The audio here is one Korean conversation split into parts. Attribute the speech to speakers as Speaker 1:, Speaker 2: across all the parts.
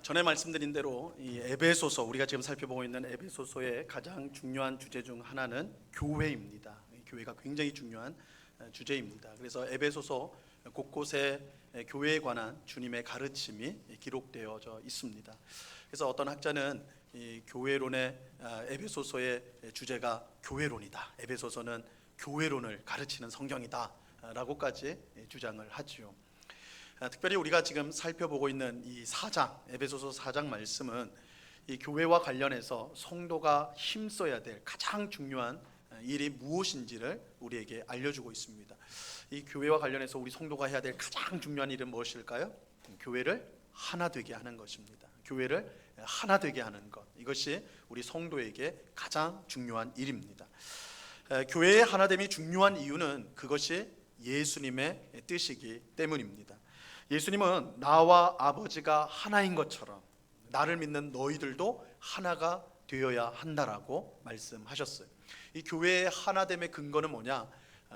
Speaker 1: 전에 말씀드린 대로 이 에베소서, 우리가 지금 살펴보고 있는 에베소서의 가장 중요한 주제 중 하나는 교회입니다. 교회가 굉장히 중요한 주제입니다. 그래서 에베소서 곳곳에 교회에 관한 주님의 가르침이 기록되어져 있습니다. 그래서 어떤 학자는 이 교회론의 에베소서의 주제가 교회론이다, 에베소서는 교회론을 가르치는 성경이다 라고까지 주장을 하지요. 특별히 우리가 지금 살펴보고 있는 이 4장, 에베소서 4장 말씀은 이 교회와 관련해서 성도가 힘써야 될 가장 중요한 일이 무엇인지를 우리에게 알려주고 있습니다. 이 교회와 관련해서 우리 성도가 해야 될 가장 중요한 일은 무엇일까요? 교회를 하나 되게 하는 것입니다. 교회를 하나 되게 하는 것, 이것이 우리 성도에게 가장 중요한 일입니다. 교회의 하나됨이 중요한 이유는 그것이 예수님의 뜻이기 때문입니다. 예수님은 나와 아버지가 하나인 것처럼 나를 믿는 너희들도 하나가 되어야 한다라고 말씀하셨어요. 이 교회의 하나됨의 근거는 뭐냐?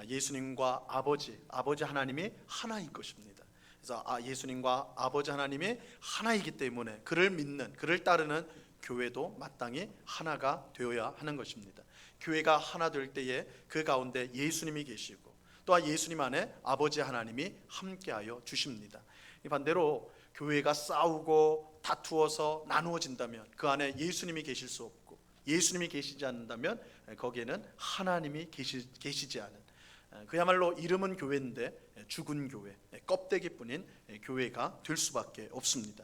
Speaker 1: 예수님과 아버지 하나님이 하나인 것입니다. 그래서 예수님과 아버지 하나님이 하나이기 때문에 그를 믿는, 그를 따르는 교회도 마땅히 하나가 되어야 하는 것입니다. 교회가 하나 될 때에 그 가운데 예수님이 계시고 또한 예수님 안에 아버지 하나님이 함께하여 주십니다. 반대로 교회가 싸우고 다투어서 나누어진다면 그 안에 예수님이 계실 수 없고, 예수님이 계시지 않는다면 거기에는 하나님이 계시지 않은, 그야말로 이름은 교회인데 죽은 교회, 껍데기뿐인 교회가 될 수밖에 없습니다.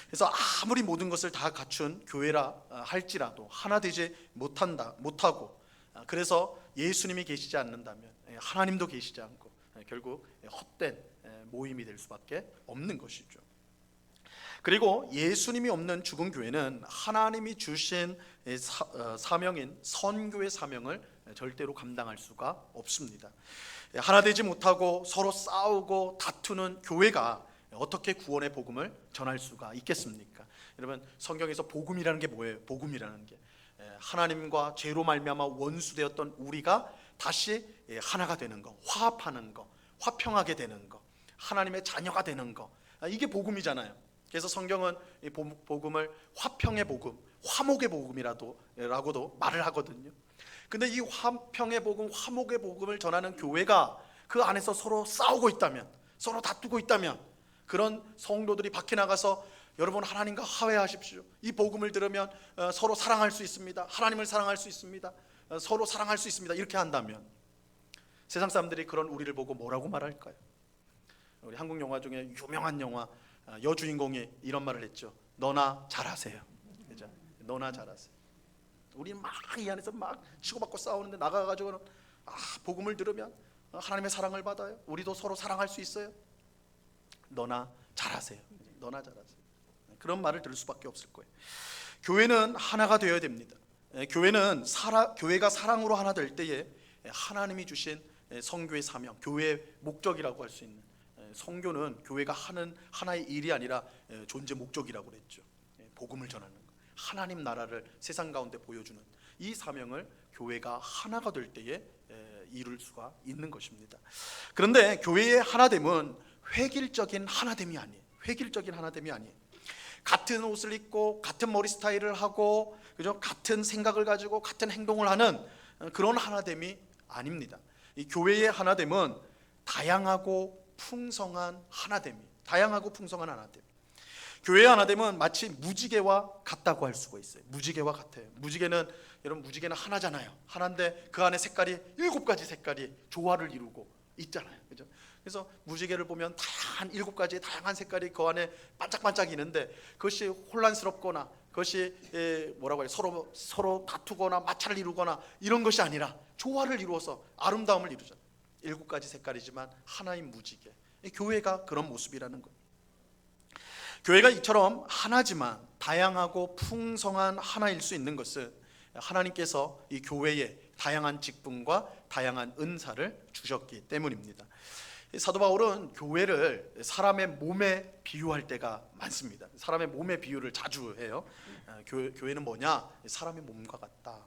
Speaker 1: 그래서 아무리 모든 것을 다 갖춘 교회라 할지라도 하나 되지 못하고, 그래서 예수님이 계시지 않는다면 하나님도 계시지 않고 결국 헛된 모임이 될 수밖에 없는 것이죠. 그리고 예수님이 없는 죽은 교회는 하나님이 주신 사명인 선교의 사명을 절대로 감당할 수가 없습니다. 하나 되지 못하고 서로 싸우고 다투는 교회가 어떻게 구원의 복음을 전할 수가 있겠습니까? 여러분, 성경에서 복음이라는 게 뭐예요? 복음이라는 게 하나님과 죄로 말미암아 원수되었던 우리가 다시 하나가 되는 거, 화합하는 거, 화평하게 되는 거, 하나님의 자녀가 되는 거, 이게 복음이잖아요. 그래서 성경은 이 복음을 화평의 복음, 화목의 복음이라고도 말을 하거든요. 근데 이 화평의 복음, 화목의 복음을 전하는 교회가 그 안에서 서로 싸우고 있다면, 서로 다투고 있다면, 그런 성도들이 밖에 나가서 여러분 하나님과 화해하십시오, 이 복음을 들으면 서로 사랑할 수 있습니다, 하나님을 사랑할 수 있습니다, 서로 사랑할 수 있습니다, 이렇게 한다면 세상 사람들이 그런 우리를 보고 뭐라고 말할까요? 우리 한국 영화 중에 유명한 영화 여주인공이 이런 말을 했죠. 너나 잘하세요. 그죠? 너나 잘하세요. 우리는 막 이 안에서 막 치고받고 싸우는데 나가가지고는 복음을 들으면 하나님의 사랑을 받아요. 우리도 서로 사랑할 수 있어요. 너나 잘하세요. 너나 잘하세요. 그런 말을 들을 수밖에 없을 거예요. 교회는 하나가 되어야 됩니다. 교회가 사랑으로 하나 될 때에 하나님이 주신 선교의 사명, 교회의 목적이라고 할 수 있는, 선교는 교회가 하는 하나의 일이 아니라 존재 목적이라고 그랬죠. 복음을 전하는 것, 하나님 나라를 세상 가운데 보여주는 이 사명을 교회가 하나가 될 때에 이룰 수가 있는 것입니다. 그런데 교회의 하나됨은 획일적인 하나됨이 아니에요. 획일적인 하나됨이 아니에요. 같은 옷을 입고 같은 머리 스타일을 하고, 그죠? 같은 생각을 가지고 같은 행동을 하는 그런 하나됨이 아닙니다. 이 교회의 하나됨은 다양하고 풍성한 하나됨이, 다양하고 풍성한 하나됨. 교회의 하나됨은 마치 무지개와 같다고 할 수가 있어요. 무지개와 같아요. 여러분, 무지개는 하나잖아요. 하나인데 그 안에 색깔이 7가지 색깔이 조화를 이루고 있잖아요. 그죠? 그래서 무지개를 보면 다양한 7가지의 다양한 색깔이 그 안에 반짝반짝이는데 그것이 혼란스럽거나 그것이 뭐라고 해요? 서로 다투거나 마찰을 이루거나 이런 것이 아니라 조화를 이루어서 아름다움을 이루잖아요. 7가지 색깔이지만 하나인 무지개. 교회가 그런 모습이라는 거예요. 교회가 이처럼 하나지만 다양하고 풍성한 하나일 수 있는 것은 하나님께서 이 교회에 다양한 직분과 다양한 은사를 주셨기 때문입니다. 사도 바울은 교회를 사람의 몸에 비유할 때가 많습니다. 사람의 몸의 비유를 자주 해요. 교회는 뭐냐? 사람의 몸과 같다.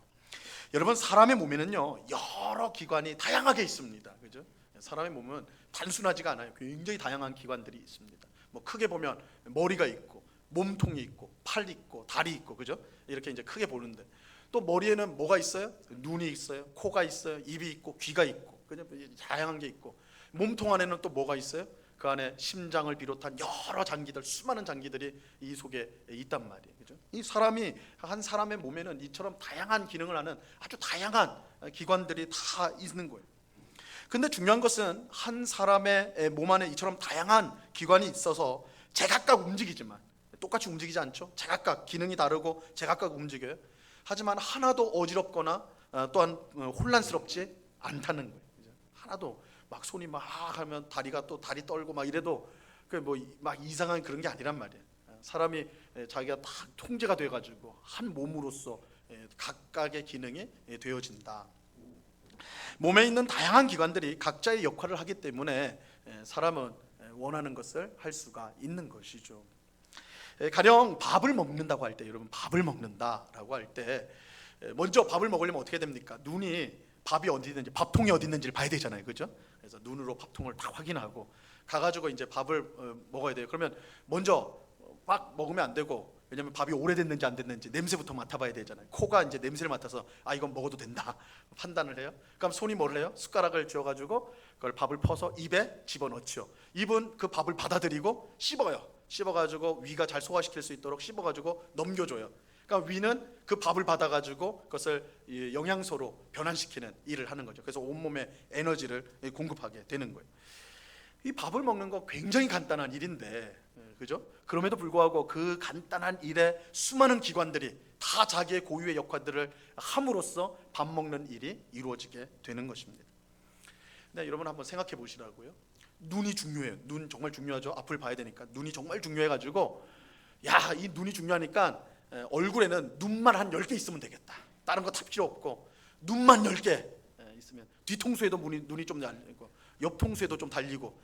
Speaker 1: 여러분, 사람의 몸에는요 여러 기관이 다양하게 있습니다. 그죠? 사람의 몸은 단순하지가 않아요. 굉장히 다양한 기관들이 있습니다. 뭐 크게 보면 머리가 있고, 몸통이 있고 팔 있고 다리 있고, 그죠? 이렇게 이제 크게 보는데, 또 머리에는 뭐가 있어요? 눈이 있어요, 코가 있어요, 입이 있고 귀가 있고, 그냥 다양한 게 있고, 몸통 안에는 또 뭐가 있어요? 그 안에 심장을 비롯한 여러 장기들, 수많은 장기들이 이 속에 있단 말이에요, 그죠? 이 사람이, 한 사람의 몸에는 이처럼 다양한 기능을 하는 아주 다양한 기관들이 다 있는 거예요. 근데 중요한 것은 한 사람의 몸 안에 이처럼 다양한 기관이 있어서 제각각 움직이지만, 똑같이 움직이지 않죠. 제각각 기능이 다르고 제각각 움직여요. 하지만 하나도 어지럽거나 또한 혼란스럽지 않다는 거예요. 하나도 막 손이 막 하면 다리가 또 다리 떨고 막 이래도 그 뭐 막 이상한 그런 게 아니란 말이에요. 사람이 자기가 다 통제가 돼가지고 한 몸으로서 각각의 기능이 되어진다. 몸에 있는 다양한 기관들이 각자의 역할을 하기 때문에 사람은 원하는 것을 할 수가 있는 것이죠. 가령 밥을 먹는다고 할 때, 여러분 밥을 먹는다라고 할 때 먼저 밥을 먹으려면 어떻게 됩니까? 눈이 밥이 어디 있는지, 밥통이 어디 있는지를 봐야 되잖아요, 그죠? 그래서 눈으로 밥통을 다 확인하고 가가지고 이제 밥을 먹어야 돼요. 그러면 먼저 막 먹으면 안 되고, 왜냐면 밥이 오래됐는지 안 됐는지 냄새부터 맡아봐야 되잖아요. 코가 이제 냄새를 맡아서 아 이건 먹어도 된다 판단을 해요. 그럼 손이 뭘 해요? 숟가락을 쥐어가지고 그걸 밥을 퍼서 입에 집어넣죠. 입은 그 밥을 받아들이고 씹어요. 씹어가지고 위가 잘 소화시킬 수 있도록 씹어가지고 넘겨줘요. 그러니까 위는 그 밥을 받아가지고 그것을 영양소로 변환시키는 일을 하는 거죠. 그래서 온몸에 에너지를 공급하게 되는 거예요. 이 밥을 먹는 거 굉장히 간단한 일인데, 그죠? 그럼에도 불구하고 그 간단한 일에 수많은 기관들이 다 자기의 고유의 역할들을 함으로써 밥 먹는 일이 이루어지게 되는 것입니다. 네, 여러분 한번 생각해 보시라고요. 눈이 중요해요. 눈 정말 중요하죠. 앞을 봐야 되니까 눈이 정말 중요해가지고, 야, 이 눈이 중요하니까 얼굴에는 눈만 한 10개 있으면 되겠다. 다른 거 다 필요 없고 눈만 10개 있으면 뒤통수에도 눈이 좀 달리고 옆통수에도 좀 달리고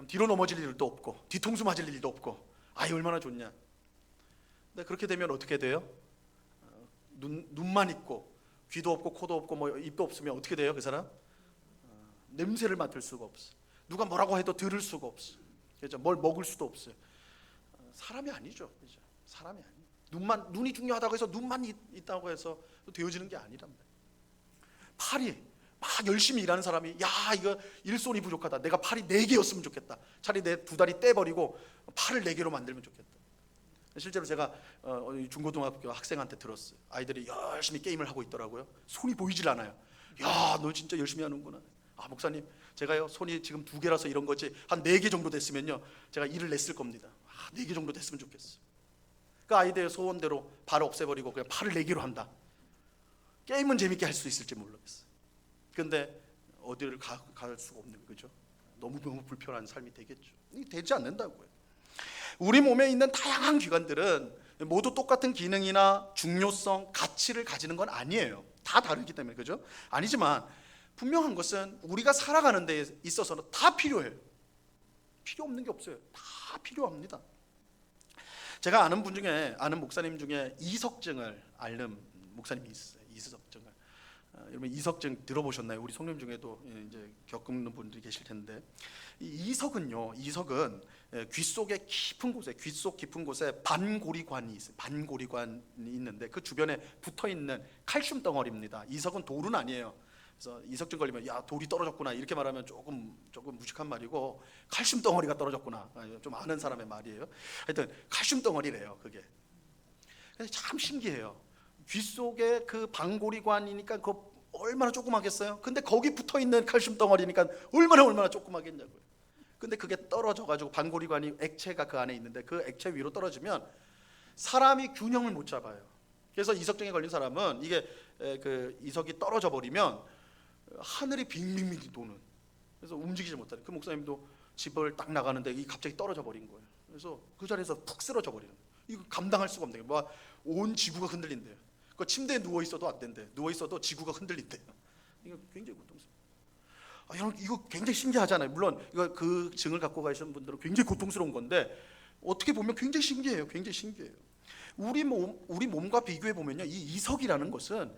Speaker 1: 뒤로 넘어질 일도 없고 뒤통수 맞을 일도 없고, 아이 얼마나 좋냐. 근데 그렇게 되면 어떻게 돼요? 눈만 있고 귀도 없고 코도 없고 뭐 입도 없으면 어떻게 돼요? 그 사람 냄새를 맡을 수가 없어. 누가 뭐라고 해도 들을 수가 없어. 그렇죠? 뭘 먹을 수도 없어요. 사람이 아니죠, 그렇죠? 사람이 아니에요. 눈이 중요하다고 해서 눈만 있다고 해서 되어지는 게 아니란 말이에요. 팔이 막 열심히 일하는 사람이, 야 이거 일손이 부족하다, 내가 팔이 4개였으면 좋겠다, 차라리 내 2다리 떼버리고 팔을 4개로 만들면 좋겠다. 실제로 제가 중고등학교 학생한테 들었어요. 아이들이 열심히 게임을 하고 있더라고요. 손이 보이질 않아요. 야 너 진짜 열심히 하는구나. 아 목사님, 제가요 손이 지금 2개라서 이런 거지 한 4개 정도 됐으면요 제가 일을 냈을 겁니다. 4개 정도 됐으면 좋겠어. 그 아이들의 소원대로 발을 없애버리고 그냥 팔을 4개로 한다. 게임은 재밌게 할 수 있을지 모르겠어. 근데 어디를 갈 수가 없는 거죠. 너무 불편한 삶이 되겠죠. 되지 않는다고요. 우리 몸에 있는 다양한 기관들은 모두 똑같은 기능이나 중요성, 가치를 가지는 건 아니에요. 다 다르기 때문에, 그죠? 아니지만 분명한 것은 우리가 살아가는 데 있어서는 다 필요해요. 필요 없는 게 없어요. 다 필요합니다. 제가 아는 목사님 중에 이석증을 앓는 목사님이 있어요. 이석증을. 여러분 이석증 들어보셨나요? 우리 성님 중에도 이제 겪는 분들이 계실 텐데, 이석은 귀 속의 깊은 곳에, 귀 속 깊은 곳에 반고리관이 있어요. 반고리관이 있는데 그 주변에 붙어 있는 칼슘 덩어리입니다. 이석은 돌은 아니에요. 그래서 이석증 걸리면 야 돌이 떨어졌구나 이렇게 말하면 조금 무식한 말이고, 칼슘 덩어리가 떨어졌구나 좀 아는 사람의 말이에요. 하여튼 칼슘 덩어리래요 그게. 그래서 참 신기해요. 귀 속에 그 반고리관이니까 그 얼마나 조그마겠어요. 근데 거기 붙어 있는 칼슘 덩어리니까 얼마나 조그마겠냐고요. 근데 그게 떨어져 가지고 반고리관이 액체가 그 안에 있는데 그 액체 위로 떨어지면 사람이 균형을 못 잡아요. 그래서 이석증에 걸린 사람은 이게 그 이석이 떨어져 버리면 하늘이 빙빙빙 도는, 그래서 움직이지 못하는. 그 목사님도 집을 딱 나가는데 이 갑자기 떨어져 버린 거예요. 그래서 그 자리에서 푹 쓰러져 버리는 거예요. 이거 감당할 수가 없는 거예요. 온 지구가 흔들린대요. 그 침대에 누워 있어도 안 된대. 누워 있어도 지구가 흔들린대요. 이거 굉장히 고통스러워요. 여러분 이거 굉장히 신기하잖아요. 물론 이거 그 증을 갖고 가시는 분들은 굉장히 고통스러운 건데 어떻게 보면 굉장히 신기해요. 굉장히 신기해요. 우리 몸과 비교해 보면요, 이 이석이라는 것은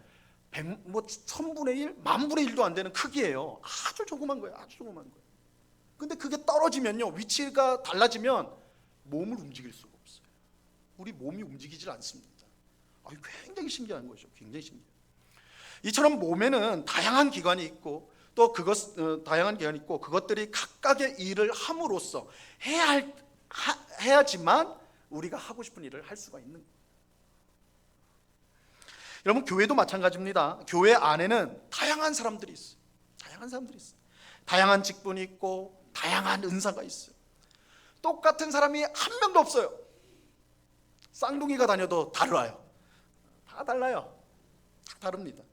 Speaker 1: 1000분의 1, 10,000분의 1도 안 되는 크기예요. 아주 조그만 거예요. 아주 조그만 거예요. 근데 그게 떨어지면요, 위치가 달라지면 몸을 움직일 수가 없어요. 우리 몸이 움직이질 않습니다. 굉장히 신기한 거죠. 굉장히 신기해요. 이처럼 몸에는 다양한 기관이 있고 또 다양한 기관이 있고 그것들이 각각의 일을 함으로써 해야지만 우리가 하고 싶은 일을 할 수가 있는 거예요. 여러분, 교회도 마찬가지입니다. 교회 안에는 다양한 사람들이 있어요. 다양한 사람들이 있어요. 다양한 직분이 있고 다양한 은사가 있어요. 똑같은 사람이 한 명도 없어요. 쌍둥이가 다녀도 달라요. 다 달라요. 다 다릅니다.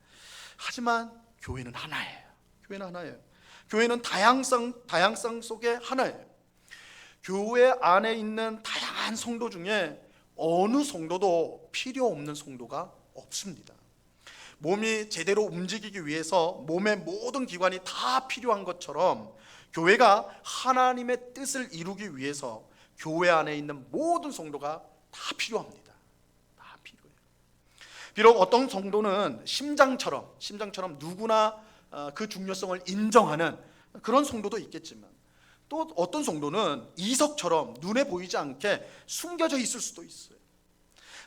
Speaker 1: 하지만 교회는 하나예요. 교회는 하나예요. 교회는 다양성 속에 하나예요. 교회 안에 있는 다양한 성도 중에 어느 성도도 필요 없는 성도가 없습니다. 몸이 제대로 움직이기 위해서 몸의 모든 기관이 다 필요한 것처럼 교회가 하나님의 뜻을 이루기 위해서 교회 안에 있는 모든 성도가 다 필요합니다. 다 필요해요. 비록 어떤 성도는 심장처럼 누구나 그 중요성을 인정하는 그런 성도도 있겠지만 또 어떤 성도는 이석처럼 눈에 보이지 않게 숨겨져 있을 수도 있어요.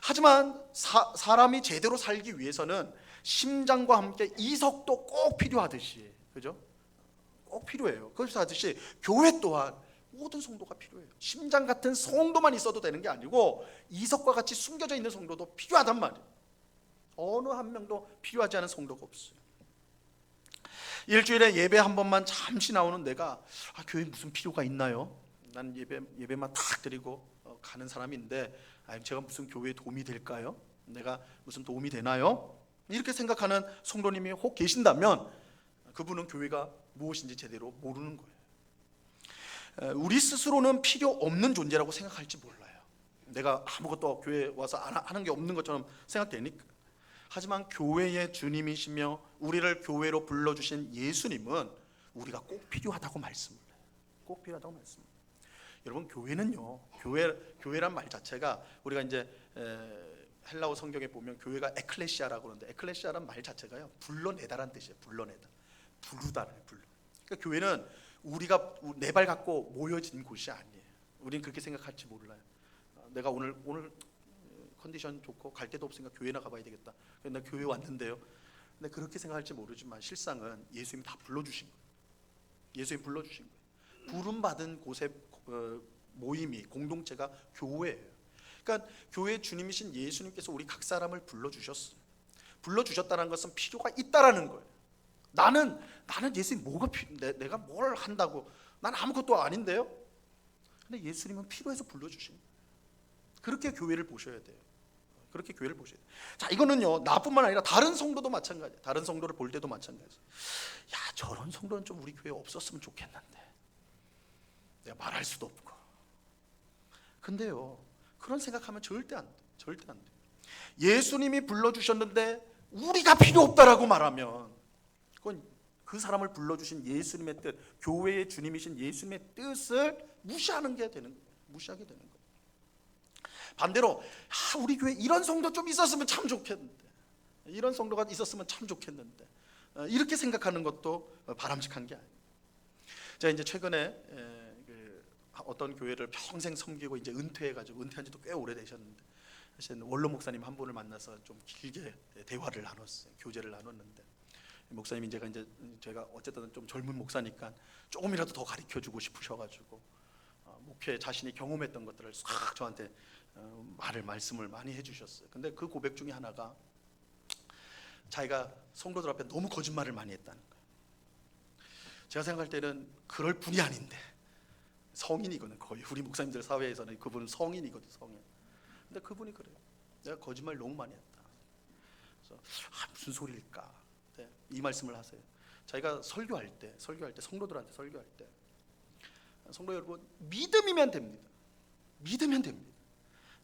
Speaker 1: 하지만 사람이 제대로 살기 위해서는 심장과 함께 이석도 꼭 필요하듯이, 그죠? 꼭 필요해요. 그래서 하듯이 교회 또한 모든 성도가 필요해요. 심장 같은 성도만 있어도 되는 게 아니고 이석과 같이 숨겨져 있는 성도도 필요하단 말이에요. 어느 한 명도 필요하지 않은 성도가 없어요. 일주일에 예배 한 번만 잠시 나오는 내가 교회에 무슨 필요가 있나요? 난 예배만 탁 드리고 가는 사람인데 제가 무슨 교회에 도움이 될까요? 내가 무슨 도움이 되나요? 이렇게 생각하는 성도님이 혹 계신다면 그분은 교회가 무엇인지 제대로 모르는 거예요. 우리 스스로는 필요 없는 존재라고 생각할지 몰라요. 내가 아무것도 교회에 와서 하는 게 없는 것처럼 생각되니까. 하지만 교회의 주님이시며 우리를 교회로 불러주신 예수님은 우리가 꼭 필요하다고 말씀을 해요. 꼭 필요하다고 말씀을 해요. 여러분, 교회는요, 교회란 말 자체가 우리가 이제 헬라어 성경에 보면 교회가 에클레시아라고 하는데 에클레시아란 말 자체가요 불러내다란 뜻이에요. 불러내다, 부르다를 불러. 그러니까 교회는 우리가 내 발 갖고 모여진 곳이 아니에요. 우리는 그렇게 생각할지 몰라요. 내가 오늘 컨디션 좋고 갈 데도 없으니까 교회나 가봐야 되겠다. 나 교회 왔는데요. 근데 그렇게 생각할지 모르지만 실상은 예수님이 다 불러주신 거예요. 예수님이 불러주신 거예요. 부름받은 곳의 모임이 공동체가 교회예요. 그러니까 교회 주님이신 예수님께서 우리 각 사람을 불러주셨어요. 불러주셨다는 것은 필요가 있다라는 거예요. 나는 예수님 뭐가 내가 뭘 한다고, 난 아무것도 아닌데요. 근데 예수님은 필요해서 불러주신 거예요. 그렇게 교회를 보셔야 돼요. 그렇게 교회를 보셔야 돼요. 자, 이거는요 나뿐만 아니라 다른 성도도 마찬가지예요. 다른 성도를 볼 때도 마찬가지예요. 저런 성도는 좀 우리 교회에 없었으면 좋겠는데 내가 말할 수도 없고. 근데요 그런 생각하면 절대 안 돼. 절대 안 돼. 예수님이 불러주셨는데 우리가 필요 없다라고 말하면 그건 그 사람을 불러주신 예수님의 뜻, 교회의 주님이신 예수님의 뜻을 무시하는 게 되는 거예요. 무시하게 되는 거예요. 반대로 우리 교회 이런 성도 좀 있었으면 참 좋겠는데, 이런 성도가 있었으면 참 좋겠는데, 이렇게 생각하는 것도 바람직한 게 아니에요. 제가 이제 최근에 어떤 교회를 평생 섬기고 이제 은퇴해가지고 은퇴한 지도 꽤 오래되셨는데 사실 원로 목사님 한 분을 만나서 좀 길게 대화를 나눴어요. 교제를 나눴는데 목사님이 제가 어쨌든 좀 젊은 목사니까 조금이라도 더 가르쳐주고 싶으셔가지고 목회 자신이 경험했던 것들을 싹 저한테 말씀을 많이 해주셨어요. 근데 그 고백 중에 하나가 자기가 성도들 앞에 너무 거짓말을 많이 했다는 거예요. 제가 생각할 때는 그럴 분이 아닌데, 성인이거든. 거의 우리 목사님들 사회에서는 그분은 성인이거든, 성인. 근데 그분이 그래요. 내가 거짓말 너무 많이 했다. 그래서 무슨 소리일까? 네, 이 말씀을 하세요. 자기가 설교할 때 성도들한테 설교할 때 성도 여러분, 믿음이면 됩니다. 믿으면 됩니다.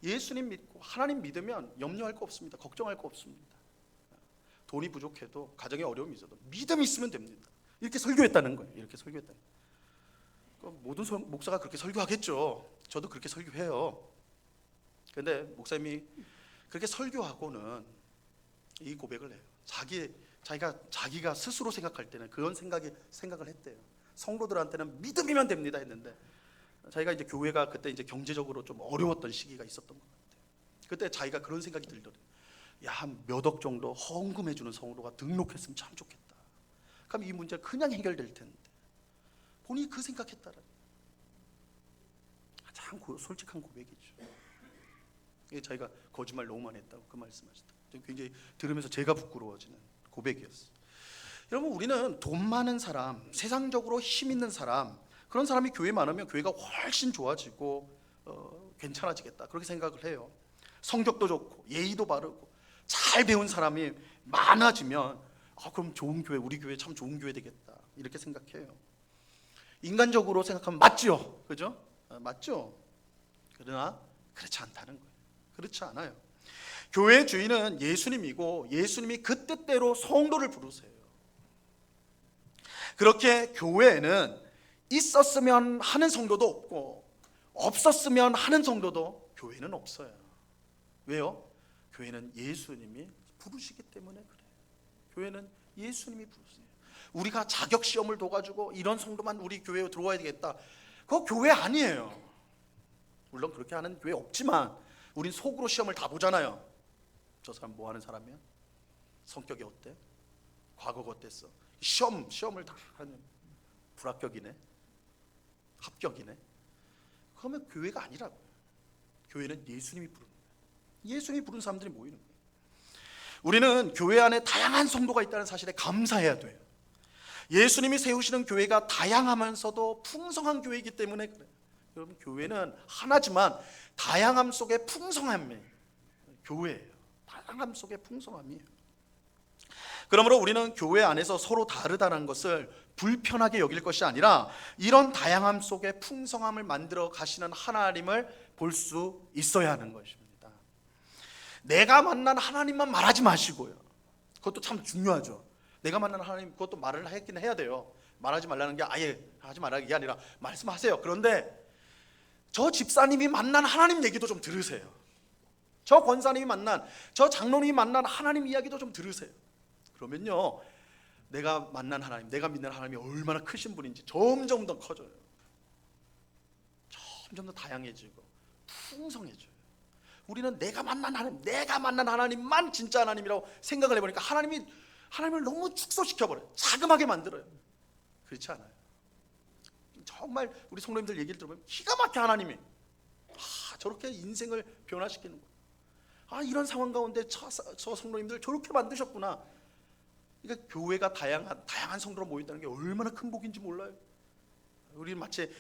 Speaker 1: 예수님 믿고 하나님 믿으면 염려할 거 없습니다. 걱정할 거 없습니다. 돈이 부족해도 가정에 어려움이 있어도 믿음이 있으면 됩니다. 이렇게 설교했다는 거예요. 이렇게 설교했다는 거예요. 모든 목사가 그렇게 설교하겠죠. 저도 그렇게 설교해요. 그런데 목사님이 그렇게 설교하고는 이 고백을 해요. 자기가 스스로 생각할 때는 그런 생각을 했대요. 성도들한테는 믿음이면 됩니다 했는데 자기가 이제 교회가 그때 이제 경제적으로 좀 어려웠던 시기가 있었던 것 같아요. 그때 자기가 그런 생각이 들더래요. 야, 한 몇 억 정도 헌금해주는 성도가 등록했으면 참 좋겠다. 그럼 이 문제가 그냥 해결될 텐데. 본인이 그 생각했다라. 참 솔직한 고백이죠. 이게 자기가 거짓말 너무 많이 했다고 그 말씀하셨다. 굉장히 들으면서 제가 부끄러워지는 고백이었어요. 여러분, 우리는 돈 많은 사람, 세상적으로 힘 있는 사람, 그런 사람이 교회에 많으면 교회가 훨씬 좋아지고 괜찮아지겠다, 그렇게 생각을 해요. 성격도 좋고 예의도 바르고 잘 배운 사람이 많아지면 그럼 좋은 교회, 우리 교회 참 좋은 교회 되겠다, 이렇게 생각해요. 인간적으로 생각하면 맞죠, 그죠? 맞죠. 그러나 그렇지 않다는 거예요. 그렇지 않아요. 교회 주인은 예수님이고 예수님이 그 뜻대로 성도를 부르세요. 그렇게 교회에는 있었으면 하는 성도도 없고 없었으면 하는 성도도 교회는 없어요. 왜요? 교회는 예수님이 부르시기 때문에 그래요. 교회는 예수님이 부르세요. 우리가 자격 시험을 둬가지고 이런 성도만 우리 교회에 들어와야 되겠다, 그거 교회 아니에요. 물론 그렇게 하는 교회 없지만 우린 속으로 시험을 다 보잖아요. 저 사람 뭐 하는 사람이야? 성격이 어때? 과거가 어땠어? 시험을 다 하는, 불합격이네, 합격이네. 그러면 교회가 아니라고요. 교회는 예수님이 부르는 거예요. 예수님이 부른 사람들이 모이는 거예요. 우리는 교회 안에 다양한 성도가 있다는 사실에 감사해야 돼요. 예수님이 세우시는 교회가 다양하면서도 풍성한 교회이기 때문에 그래요. 여러분, 교회는 하나지만 다양함 속에 풍성함이 교회예요. 다양함 속에 풍성함이에요. 그러므로 우리는 교회 안에서 서로 다르다는 것을 불편하게 여길 것이 아니라 이런 다양함 속에 풍성함을 만들어 가시는 하나님을 볼 수 있어야 하는 것입니다. 내가 만난 하나님만 말하지 마시고요. 그것도 참 중요하죠. 내가 만난 하나님, 그것도 말을 하긴 해야 돼요. 말하지 말라는 게 아예 하지 말라는 게 아니라 말씀하세요. 그런데 저 집사님이 만난 하나님 얘기도 좀 들으세요. 저 권사님이 만난, 저 장로님이 만난 하나님 이야기도 좀 들으세요. 그러면요, 내가 만난 하나님, 내가 믿는 하나님이 얼마나 크신 분인지 점점 더 커져요. 점점 더 다양해지고 풍성해져요. 우리는 내가 만난 하나님만 진짜 하나님이라고 생각을 해보니까 하나님을 너무 축소시켜버려요. 자그마하게 만들어요. 그렇지 않아요. 정말 우리 성도님들 얘기를 들어보면 기가 막혀 하나님이 저렇게 인생을 변화시키는 거예요. 이런 상황 가운데 저 성도님들 저렇게 만드셨구나. 그러니까 교회가 다양한 성도로 모인다는 게 얼마나 큰 복인지 몰라요. 우리는 마치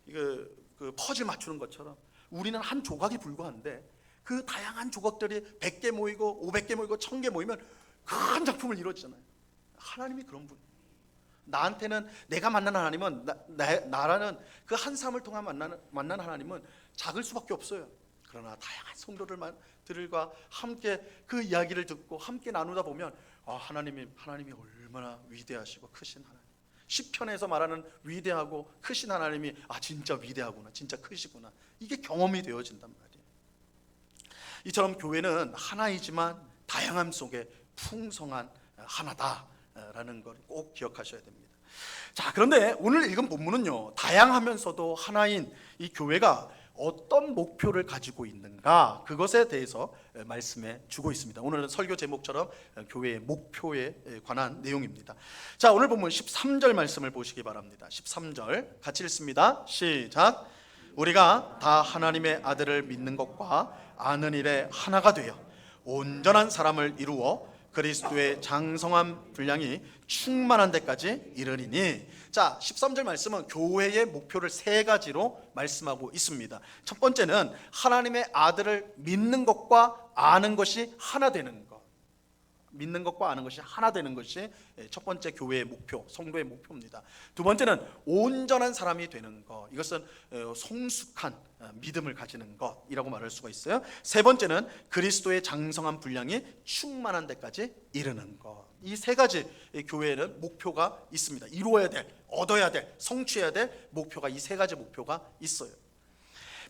Speaker 1: 그 퍼즐 맞추는 것처럼 우리는 한 조각이 불과한데 그 다양한 조각들이 100개 모이고 500개 모이고 1000개 모이면 큰 작품을 이루어지잖아요. 하나님이 그런 분이에요. 나한테는 내가 만난 하나님은 나라는 그 한 사람을 통한 만난 하나님은 작을 수밖에 없어요. 그러나 다양한 성도들과 함께 그 이야기를 듣고 함께 나누다 보면 하나님이 얼마나 위대하시고 크신 하나님, 시편에서 말하는 위대하고 크신 하나님이 진짜 위대하구나, 진짜 크시구나, 이게 경험이 되어진단 말이에요. 이처럼 교회는 하나이지만 다양함 속에 풍성한 하나다라는 걸 꼭 기억하셔야 됩니다. 자, 그런데 오늘 읽은 본문은요, 다양하면서도 하나인 이 교회가 어떤 목표를 가지고 있는가, 그것에 대해서 말씀해 주고 있습니다. 오늘은 설교 제목처럼 교회의 목표에 관한 내용입니다. 자, 오늘 본문 13절 말씀을 보시기 바랍니다. 13절 같이 읽습니다. 시작. 우리가 다 하나님의 아들을 믿는 것과 아는 일에 하나가 되어 온전한 사람을 이루어 그리스도의 장성한 분량이 충만한 데까지 이르리니. 자, 13절 말씀은 교회의 목표를 세 가지로 말씀하고 있습니다. 첫 번째는 하나님의 아들을 믿는 것과 아는 것이 하나 되는 것. 믿는 것과 아는 것이 하나 되는 것이 첫 번째 교회의 목표, 성도의 목표입니다. 두 번째는 온전한 사람이 되는 것. 이것은 성숙한 믿음을 가지는 것이라고 말할 수가 있어요. 세 번째는 그리스도의 장성한 분량이 충만한 데까지 이르는 것. 이 세 가지 교회에는 목표가 있습니다. 이루어야 될, 얻어야 될, 성취해야 될 목표가, 이 세 가지 목표가 있어요.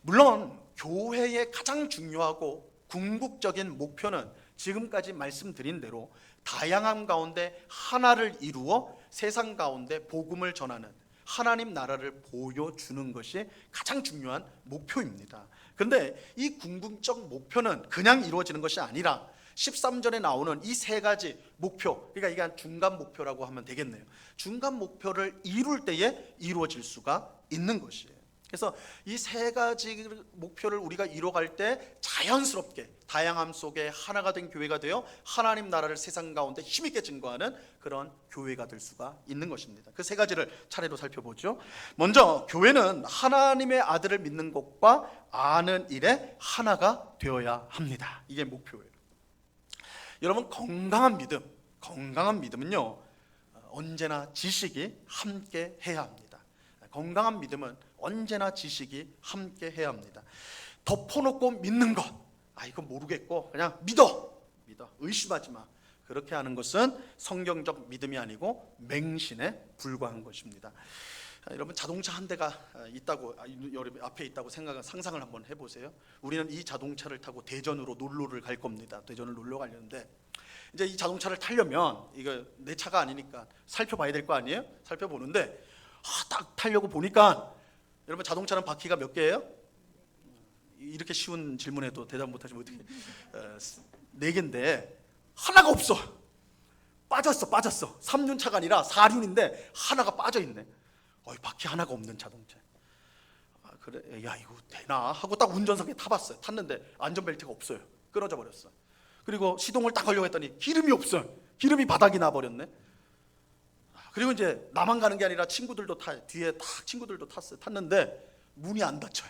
Speaker 1: 물론 교회의 가장 중요하고 궁극적인 목표는 지금까지 말씀드린 대로 다양함 가운데 하나를 이루어 세상 가운데 복음을 전하는 하나님 나라를 보여주는 것이 가장 중요한 목표입니다. 그런데 이 궁극적 목표는 그냥 이루어지는 것이 아니라 13절에 나오는 이 세 가지 목표, 그러니까 이게 한 중간 목표라고 하면 되겠네요. 중간 목표를 이룰 때에 이루어질 수가 있는 것이에요. 그래서 이 세 가지 목표를 우리가 이뤄갈 때 자연스럽게 다양함 속에 하나가 된 교회가 되어 하나님 나라를 세상 가운데 힘있게 증거하는 그런 교회가 될 수가 있는 것입니다. 그 세 가지를 차례로 살펴보죠. 먼저 교회는 하나님의 아들을 믿는 것과 아는 일에 하나가 되어야 합니다. 이게 목표예요. 여러분, 건강한 믿음은요, 언제나 지식이 함께 해야 합니다. 건강한 믿음은 언제나 지식이 함께 해야 합니다. 덮어놓고 믿는 것, 이건 모르겠고 그냥 믿어, 의심하지 마, 그렇게 하는 것은 성경적 믿음이 아니고 맹신에 불과한 것입니다. 여러분, 자동차 한 대가 있다고, 여러분 앞에 있다고 상상을 한번 해보세요. 우리는 이 자동차를 타고 대전으로 놀러를 갈 겁니다. 대전을 놀러 가려는데 이제 이 자동차를 타려면 이거 내 차가 아니니까 살펴봐야 될 거 아니에요? 살펴보는데 딱 타려고 보니까, 여러분 자동차는 바퀴가 몇 개예요? 이렇게 쉬운 질문에도 대답 못하시면 어떻게? 4개인데 하나가 없어. 빠졌어. 3륜차가 아니라 4륜인데 하나가 빠져있네. 바퀴 하나가 없는 자동차. 그래, 야 이거 되나 하고 딱 운전석에 타봤어요. 탔는데 안전벨트가 없어요. 끊어져 버렸어. 그리고 시동을 딱 하려고 했더니 기름이 없어요. 기름이 바닥이 나버렸네. 그리고 이제 나만 가는 게 아니라 친구들도 뒤에 딱 친구들도 탔는데 문이 안 닫혀.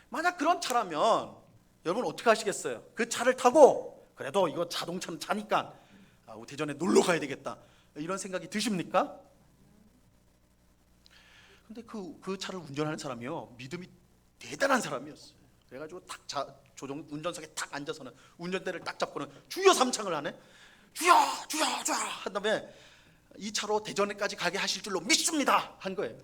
Speaker 1: 만약 그런 차라면 여러분 어떻게 하시겠어요? 그 차를 타고 그래도 이거 자동차는 차니까 대전에 놀러 가야 되겠다, 이런 생각이 드십니까? 근데 그 차를 운전하는 사람이요, 믿음이 대단한 사람이었어요. 그래가지고 딱 운전석에 딱 앉아서는 운전대를 딱 잡고는 주여 삼창을 하네. 주여 한 다음에 이 차로 대전에까지 가게 하실 줄로 믿습니다 한 거예요.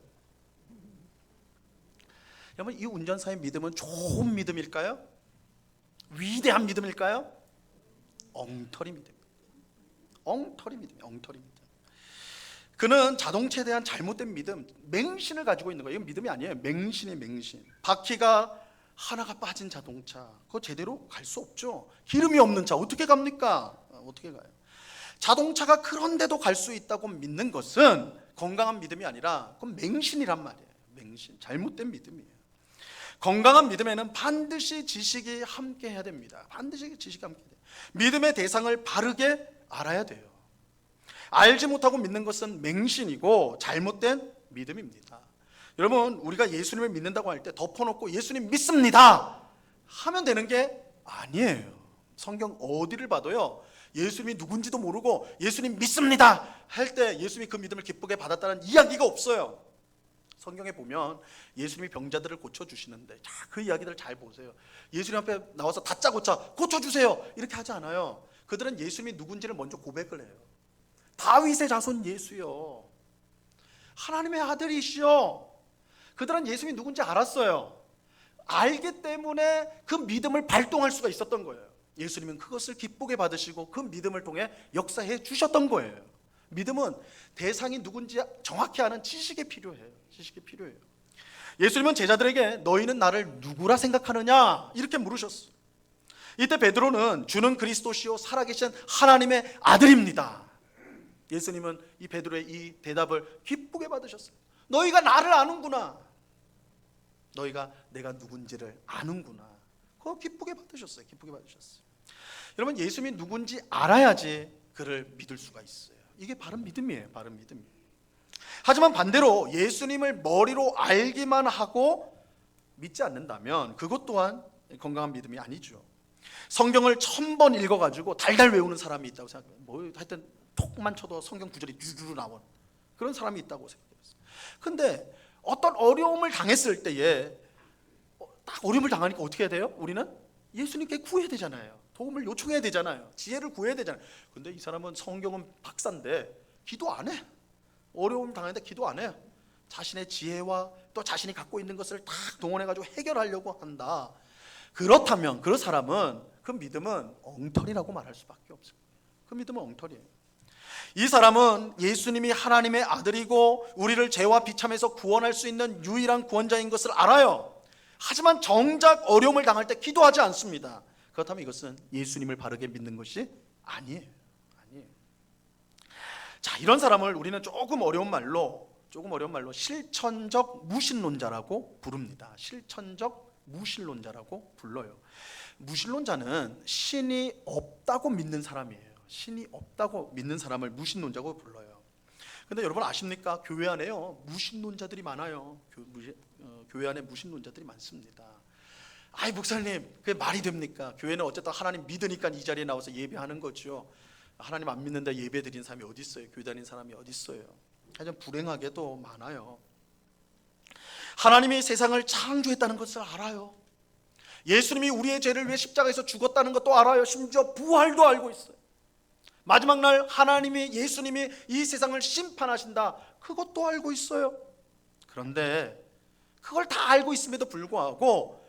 Speaker 1: 여러분, 이 운전사의 믿음은 좋은 믿음일까요? 위대한 믿음일까요? 엉터리 믿음입니다. 엉터리 믿음. 그는 자동차에 대한 잘못된 믿음, 맹신을 가지고 있는 거예요. 이건 믿음이 아니에요. 맹신. 바퀴가 하나가 빠진 자동차, 그거 제대로 갈 수 없죠. 기름이 없는 차 어떻게 갑니까? 어떻게 가요? 자동차가 그런데도 갈 수 있다고 믿는 것은 건강한 믿음이 아니라 그건 맹신이란 말이에요. 잘못된 믿음이에요. 건강한 믿음에는 반드시 지식이 함께 해야 됩니다. 믿음의 대상을 바르게 알아야 돼요. 알지 못하고 믿는 것은 맹신이고 잘못된 믿음입니다. 여러분, 우리가 예수님을 믿는다고 할 때 덮어놓고 예수님 믿습니다 하면 되는 게 아니에요. 성경 어디를 봐도요, 예수님이 누군지도 모르고 예수님 믿습니다 할 때 예수님이 그 믿음을 기쁘게 받았다는 이야기가 없어요. 성경에 보면 예수님이 병자들을 고쳐주시는데, 그 이야기들 잘 보세요. 예수님 앞에 나와서 다짜고짜 고쳐주세요 이렇게 하지 않아요. 그들은 예수님이 누군지를 먼저 고백을 해요. 다윗의 자손 예수요, 하나님의 아들이시요. 그들은 예수님이 누군지 알았어요. 알기 때문에 그 믿음을 발동할 수가 있었던 거예요. 예수님은 그것을 기쁘게 받으시고 그 믿음을 통해 역사해 주셨던 거예요. 믿음은 대상이 누군지 정확히 아는 지식이 필요해요. 예수님은 제자들에게 너희는 나를 누구라 생각하느냐 이렇게 물으셨어요. 이때 베드로는 주는 그리스도시요 살아계신 하나님의 아들입니다. 예수님은 이 베드로의 이 대답을 기쁘게 받으셨어요. 너희가 나를 아는구나. 너희가 내가 누군지를 아는구나. 그거 기쁘게 받으셨어요. 여러분, 예수님이 누군지 알아야지 그를 믿을 수가 있어요. 이게 바른 믿음이에요. 하지만 반대로 예수님을 머리로 알기만 하고 믿지 않는다면 그것 또한 건강한 믿음이 아니죠. 성경을 1000번 읽어가지고 달달 외우는 사람이 있다고 생각해요. 하여튼 톡만 쳐도 성경 구절이 주르르 나온 그런 사람이 있다고 생각했어요. 근데 어떤 어려움을 당했을 때에 딱 어려움을 당하니까 어떻게 해야 돼요? 우리는 예수님께 구해야 되잖아요. 도움을 요청해야 되잖아요. 지혜를 구해야 되잖아요. 근데 이 사람은 성경은 박사인데 기도 안 해. 어려움 당하는데 기도 안 해요. 자신의 지혜와 또 자신이 갖고 있는 것을 다 동원해가지고 해결하려고 한다. 그렇다면 그 사람은, 그 믿음은 엉터리라고 말할 수밖에 없습니다. 그 믿음은 엉터리예요. 이 사람은 예수님이 하나님의 아들이고 우리를 죄와 비참에서 구원할 수 있는 유일한 구원자인 것을 알아요. 하지만 정작 어려움을 당할 때 기도하지 않습니다. 그렇다면 이것은 예수님을 바르게 믿는 것이 아니에요. 자, 이런 사람을 우리는 조금 어려운 말로 실천적 무신론자라고 부릅니다. 실천적 무신론자라고 불러요. 무신론자는 신이 없다고 믿는 사람이에요. 신이 없다고 믿는 사람을 무신론자고 불러요. 근데 여러분 아십니까? 교회 안에요, 무신론자들이 많아요. 교회 안에 무신론자들이 많습니다. 아이, 목사님, 그게 말이 됩니까? 교회는 어쨌든 하나님 믿으니까 이 자리에 나와서 예배하는 거죠. 하나님 안 믿는데 예배 드리는 사람이 어디 있어요? 교회 다니는 사람이 어디 있어요? 하여튼 불행하게도 많아요. 하나님이 세상을 창조했다는 것을 알아요. 예수님이 우리의 죄를 위해 십자가에서 죽었다는 것도 알아요. 심지어 부활도 알고 있어요. 마지막 날 예수님이 이 세상을 심판하신다, 그것도 알고 있어요. 그런데 그걸 다 알고 있음에도 불구하고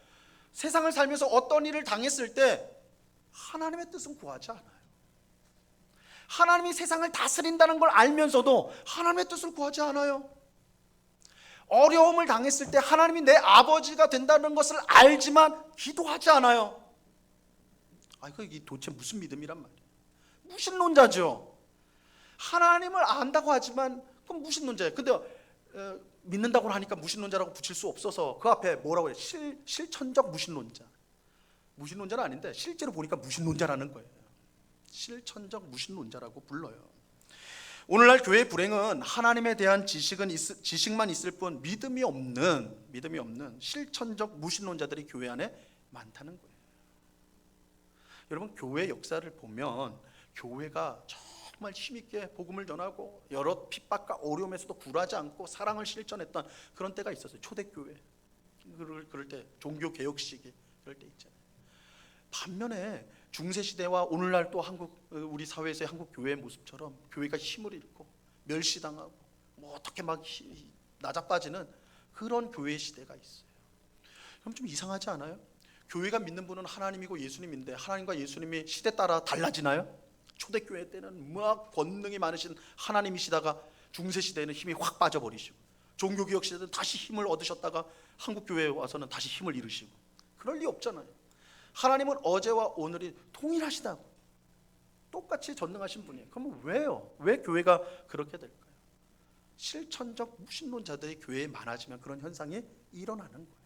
Speaker 1: 세상을 살면서 어떤 일을 당했을 때 하나님의 뜻은 구하지 않아요. 하나님이 세상을 다스린다는 걸 알면서도 하나님의 뜻을 구하지 않아요. 어려움을 당했을 때 하나님이 내 아버지가 된다는 것을 알지만 기도하지 않아요. 이게 도대체 무슨 믿음이란 말이에요? 무신론자죠. 하나님을 안다고 하지만 그건 무신론자예요. 근데 믿는다고 하니까 무신론자라고 붙일 수 없어서 그 앞에 뭐라고 해요? 실천적 무신론자. 무신론자는 아닌데 실제로 보니까 무신론자라는 거예요. 실천적 무신론자라고 불러요. 오늘날 교회의 불행은 하나님에 대한 지식만 있을 뿐 믿음이 없는 실천적 무신론자들이 교회 안에 많다는 거예요. 여러분, 교회 역사를 보면 교회가 정말 힘있게 복음을 전하고 여러 핍박과 어려움에서도 굴하지 않고 사랑을 실천했던 그런 때가 있었어요. 초대교회, 그럴 때 종교개혁 시기, 그럴 때 있잖아요. 반면에 중세시대와 오늘날 또 우리 사회에서의 한국 교회의 모습처럼 교회가 힘을 잃고 멸시당하고 어떻게 막 낮아빠지는 그런 교회의 시대가 있어요. 그럼 좀 이상하지 않아요? 교회가 믿는 분은 하나님이고 예수님인데 하나님과 예수님이 시대 따라 달라지나요? 초대교회 때는 막 권능이 많으신 하나님이시다가 중세시대에는 힘이 확 빠져버리시고, 종교개혁 시대는 다시 힘을 얻으셨다가 한국교회에 와서는 다시 힘을 잃으시고, 그럴 리 없잖아요. 하나님은 어제와 오늘이 동일하시다고, 똑같이 전능하신 분이에요. 그러면 왜요? 왜 교회가 그렇게 될까요? 실천적 무신론자들이 교회에 많아지면 그런 현상이 일어나는 거예요.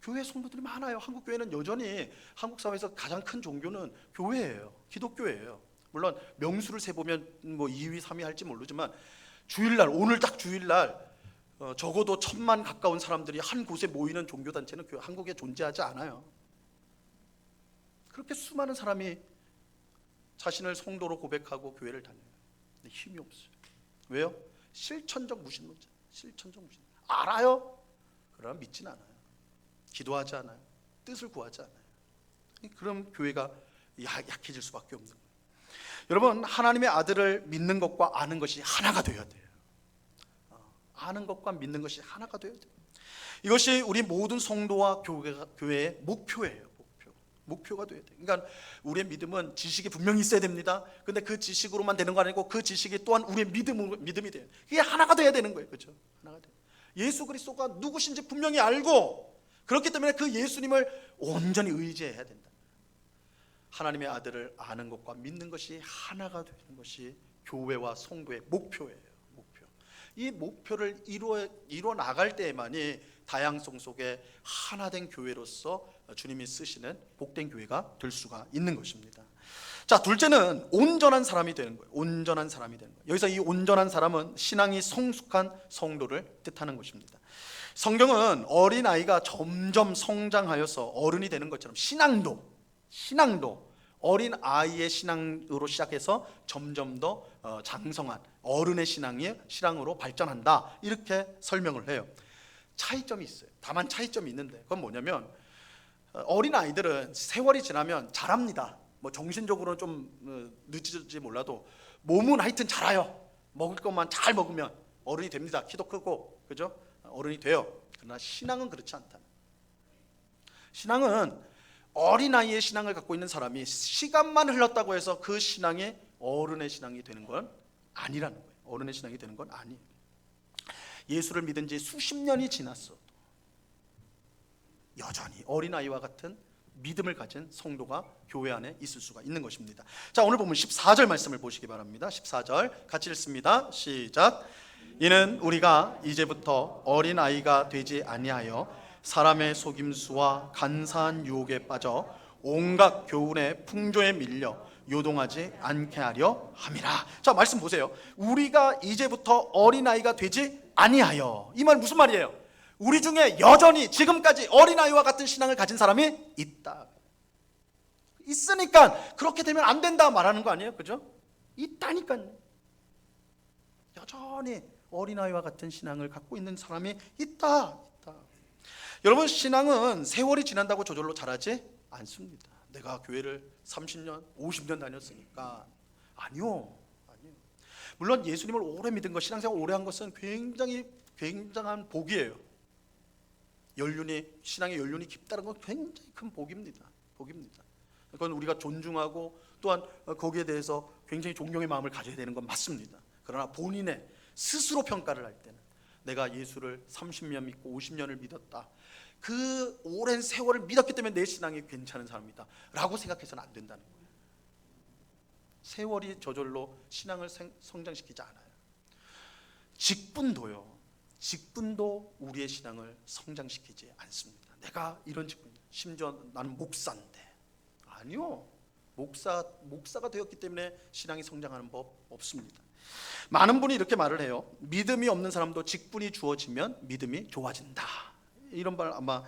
Speaker 1: 교회 성도들이 많아요. 한국 교회는 여전히 한국 사회에서 가장 큰 종교는 교회예요. 기독교예요. 물론 명수를 세보면 2위, 3위 할지 모르지만 주일날, 오늘 딱 주일날 적어도 1000만 가까운 사람들이 한 곳에 모이는 종교단체는 한국에 존재하지 않아요. 그렇게 수많은 사람이 자신을 성도로 고백하고 교회를 다녀요. 근데 힘이 없어요. 왜요? 실천적 무신론자. 알아요? 그러나 믿진 않아요. 기도하지 않아요. 뜻을 구하지 않아요. 그럼 교회가 약해질 수밖에 없는 거예요. 여러분, 하나님의 아들을 믿는 것과 아는 것이 하나가 되어야 돼요. 아는 것과 믿는 것이 하나가 되어야 돼요. 이것이 우리 모든 성도와 교회의 목표예요. 목표가 되어야 돼요. 그러니까 우리의 믿음은 지식이 분명히 있어야 됩니다. 근데 그 지식으로만 되는 거 아니고 그 지식이 또한 우리의 믿음이 돼요. 그게 하나가 돼야 되는 거예요. 그렇죠? 하나가 돼요. 예수 그리스도가 누구신지 분명히 알고, 그렇기 때문에 그 예수님을 온전히 의지해야 된다. 하나님의 아들을 아는 것과 믿는 것이 하나가 되는 것이 교회와 성도의 목표예요. 이 목표를 이루어 나갈 때에만이 다양성 속에 하나된 교회로서 주님이 쓰시는 복된 교회가 될 수가 있는 것입니다. 자, 둘째는 온전한 사람이 되는 거예요. 온전한 사람이 되는 거예요. 여기서 이 온전한 사람은 신앙이 성숙한 성도를 뜻하는 것입니다. 성경은 어린아이가 점점 성장하여서 어른이 되는 것처럼 신앙도 어린아이의 신앙으로 시작해서 점점 더 장성한 어른의 신앙으로 발전한다, 이렇게 설명을 해요. 차이점이 있어요. 다만 차이점이 있는데 그건 뭐냐면, 어린아이들은 세월이 지나면 잘합니다. 정신적으로는 좀 늦을지 몰라도 몸은 하여튼 잘해요. 먹을 것만 잘 먹으면 어른이 됩니다. 키도 크고, 그죠? 어른이 돼요. 그러나 신앙은 그렇지 않다. 신앙은 어린아이의 신앙을 갖고 있는 사람이 시간만 흘렀다고 해서 그 신앙이 어른의 신앙이 되는 건 아니라는 거예요. 어른의 신앙이 되는 건 아니에요. 예수를 믿은 지 수십 년이 지났어도, 여전히 어린아이와 같은 믿음을 가진 성도가 교회 안에 있을 수가 있는 것입니다. 자, 오늘 보면 14절 말씀을 보시기 바랍니다. 14절 같이 읽습니다. 시작. 이는 우리가 이제부터 어린아이가 되지 아니하여 사람의 속임수와 간사한 유혹에 빠져 온갖 교훈의 풍조에 밀려 요동하지 않게 하려 함이라. 자, 말씀 보세요. 우리가 이제부터 어린아이가 되지 아니하여. 이 말 무슨 말이에요? 우리 중에 여전히 지금까지 어린아이와 같은 신앙을 가진 사람이 있다. 있으니까 그렇게 되면 안 된다 말하는 거 아니에요? 그죠? 있다니까요. 여전히 어린아이와 같은 신앙을 갖고 있는 사람이 있다. 여러분, 신앙은 세월이 지난다고 저절로 자라지 않습니다. 내가 교회를 30년, 50년 다녔으니까. 아니요. 물론 예수님을 오래 믿은 것, 신앙생활 오래 한 것은 굉장한 복이에요. 신앙의 연륜이 깊다는 건 굉장히 큰 복입니다. 그건 우리가 존중하고 또한 거기에 대해서 굉장히 존경의 마음을 가져야 되는 건 맞습니다. 그러나 본인의 스스로 평가를 할 때는 내가 예수를 30년 믿고 50년을 믿었다, 그 오랜 세월을 믿었기 때문에 내 신앙이 괜찮은 사람이다 라고 생각해서는 안 된다는 거예요. 세월이 저절로 신앙을 성장시키지 않아요. 직분도 우리의 신앙을 성장시키지 않습니다. 내가 이런 직분, 심지어 나는 목사인데. 아니요. 목사가 되었기 때문에 신앙이 성장하는 법 없습니다. 많은 분이 이렇게 말을 해요. 믿음이 없는 사람도 직분이 주어지면 믿음이 좋아진다. 이런 말 아마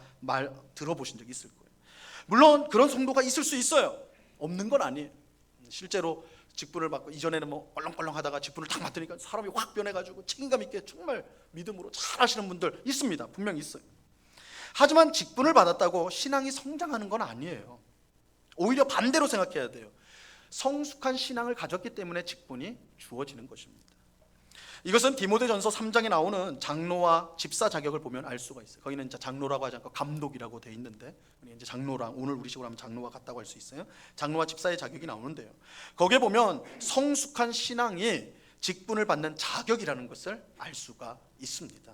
Speaker 1: 들어보신 적 있을 거예요. 물론 그런 성도가 있을 수 있어요. 없는 건 아니에요. 실제로 직분을 받고 이전에는 뭐 껄렁껄렁 하다가 직분을 탁 맡으니까 사람이 확 변해가지고 책임감 있게 정말 믿음으로 잘 하시는 분들 있습니다. 분명히 있어요. 하지만 직분을 받았다고 신앙이 성장하는 건 아니에요. 오히려 반대로 생각해야 돼요. 성숙한 신앙을 가졌기 때문에 직분이 주어지는 것입니다. 이것은 디모데전서 3장에 나오는 장로와 집사 자격을 보면 알 수가 있어요. 거기는 이제 장로라고 하지 않고 감독이라고 돼 있는데, 이제 장로랑 오늘 우리식으로 하면 장로와 같다고 할 수 있어요. 장로와 집사의 자격이 나오는데요. 거기에 보면 성숙한 신앙이 직분을 받는 자격이라는 것을 알 수가 있습니다.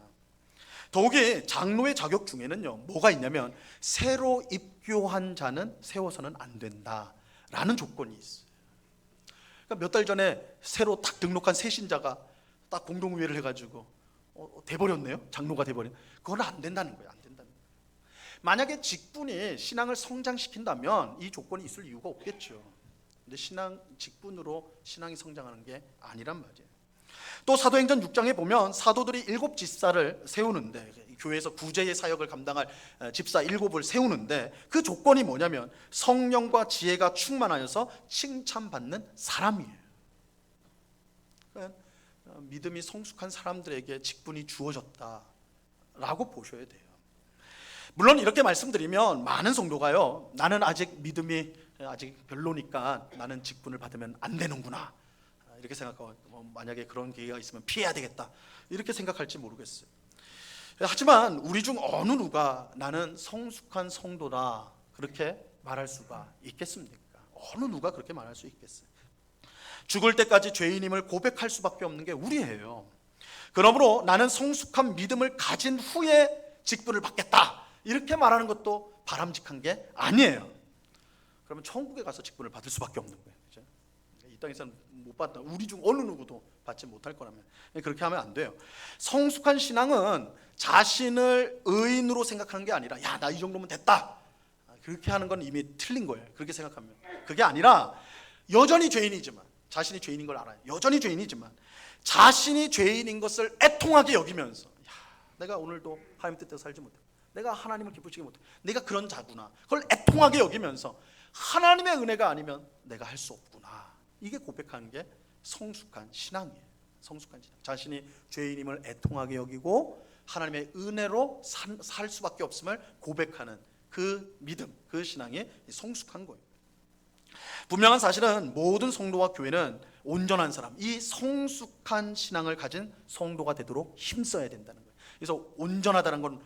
Speaker 1: 더욱이 장로의 자격 중에는요, 뭐가 있냐면 새로 입교한 자는 세워서는 안 된다라는 조건이 있어요. 그러니까 몇 달 전에 새로 딱 등록한 새 신자가 딱 공동회의를 해가지고 돼버렸네요. 장로가 돼버린. 그건 안 된다는 거예요. 만약에 직분이 신앙을 성장시킨다면 이 조건이 있을 이유가 없겠죠. 근데 직분으로 신앙이 성장하는 게 아니란 말이에요. 또 사도행전 6장에 보면 사도들이 7 집사를 세우는데, 교회에서 구제의 사역을 감당할 집사 7을 세우는데, 그 조건이 뭐냐면 성령과 지혜가 충만하여서 칭찬받는 사람이에요. 그러니까 믿음이 성숙한 사람들에게 직분이 주어졌다라고 보셔야 돼요. 물론 이렇게 말씀드리면 많은 성도가요, 나는 아직 믿음이 아직 별로니까 나는 직분을 받으면 안 되는구나 이렇게 생각하고, 만약에 그런 계기가 있으면 피해야 되겠다 이렇게 생각할지 모르겠어요. 하지만 우리 중 어느 누가 나는 성숙한 성도다 그렇게 말할 수가 있겠습니까? 어느 누가 그렇게 말할 수 있겠어요? 죽을 때까지 죄인임을 고백할 수밖에 없는 게 우리예요. 그러므로 나는 성숙한 믿음을 가진 후에 직분을 받겠다 이렇게 말하는 것도 바람직한 게 아니에요. 그러면 천국에 가서 직분을 받을 수밖에 없는 거예요. 그렇죠? 이 땅에서는 못 받다. 우리 중 어느 누구도 받지 못할 거라면 그렇게 하면 안 돼요. 성숙한 신앙은 자신을 의인으로 생각하는 게 아니라 야, 나 이 정도면 됐다 그렇게 하는 건 이미 틀린 거예요. 그렇게 생각하면 그게 아니라 여전히 죄인이지만, 자신이 죄인인 걸 알아요. 여전히 죄인이지만 자신이 죄인인 것을 애통하게 여기면서, 야, 내가 오늘도 하나님 뜻대로 살지 못해, 내가 하나님을 기쁘시게 못해, 내가 그런 자구나, 그걸 애통하게 여기면서 하나님의 은혜가 아니면 내가 할 수 없구나, 이게 고백하는 게 성숙한 신앙이에요. 성숙한 신앙. 자신이 죄인임을 애통하게 여기고 하나님의 은혜로 살 수밖에 없음을 고백하는 그 믿음, 그 신앙이 성숙한 거예요. 분명한 사실은 모든 성도와 교회는 온전한 사람, 이 성숙한 신앙을 가진 성도가 되도록 힘써야 된다는 거예요. 그래서 온전하다는 건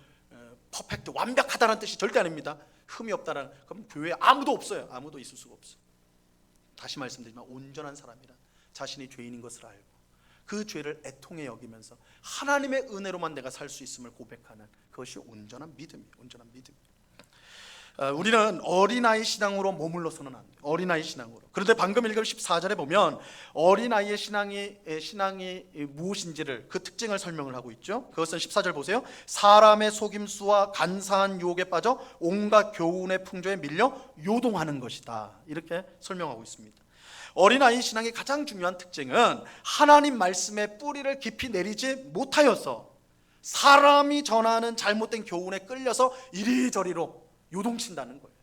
Speaker 1: 퍼펙트, 완벽하다는 뜻이 절대 아닙니다. 흠이 없다는, 그럼 교회에 아무도 없어요. 아무도 있을 수가 없어요. 다시 말씀드리지만 온전한 사람이란 자신이 죄인인 것을 알고 그 죄를 애통해 여기면서 하나님의 은혜로만 내가 살 수 있음을 고백하는 그것이 온전한 믿음이에요. 온전한 믿음. 우리는 어린아이 신앙으로 머물러서는 안 돼요. 어린아이 신앙으로. 그런데 방금 읽은 14절에 보면 어린아이의 신앙이 무엇인지를, 그 특징을 설명을 하고 있죠. 그것은 14절 보세요. 사람의 속임수와 간사한 유혹에 빠져 온갖 교훈의 풍조에 밀려 요동하는 것이다, 이렇게 설명하고 있습니다. 어린아이 신앙의 가장 중요한 특징은 하나님 말씀의 뿌리를 깊이 내리지 못하여서 사람이 전하는 잘못된 교훈에 끌려서 이리저리로 요동친다는 거예요.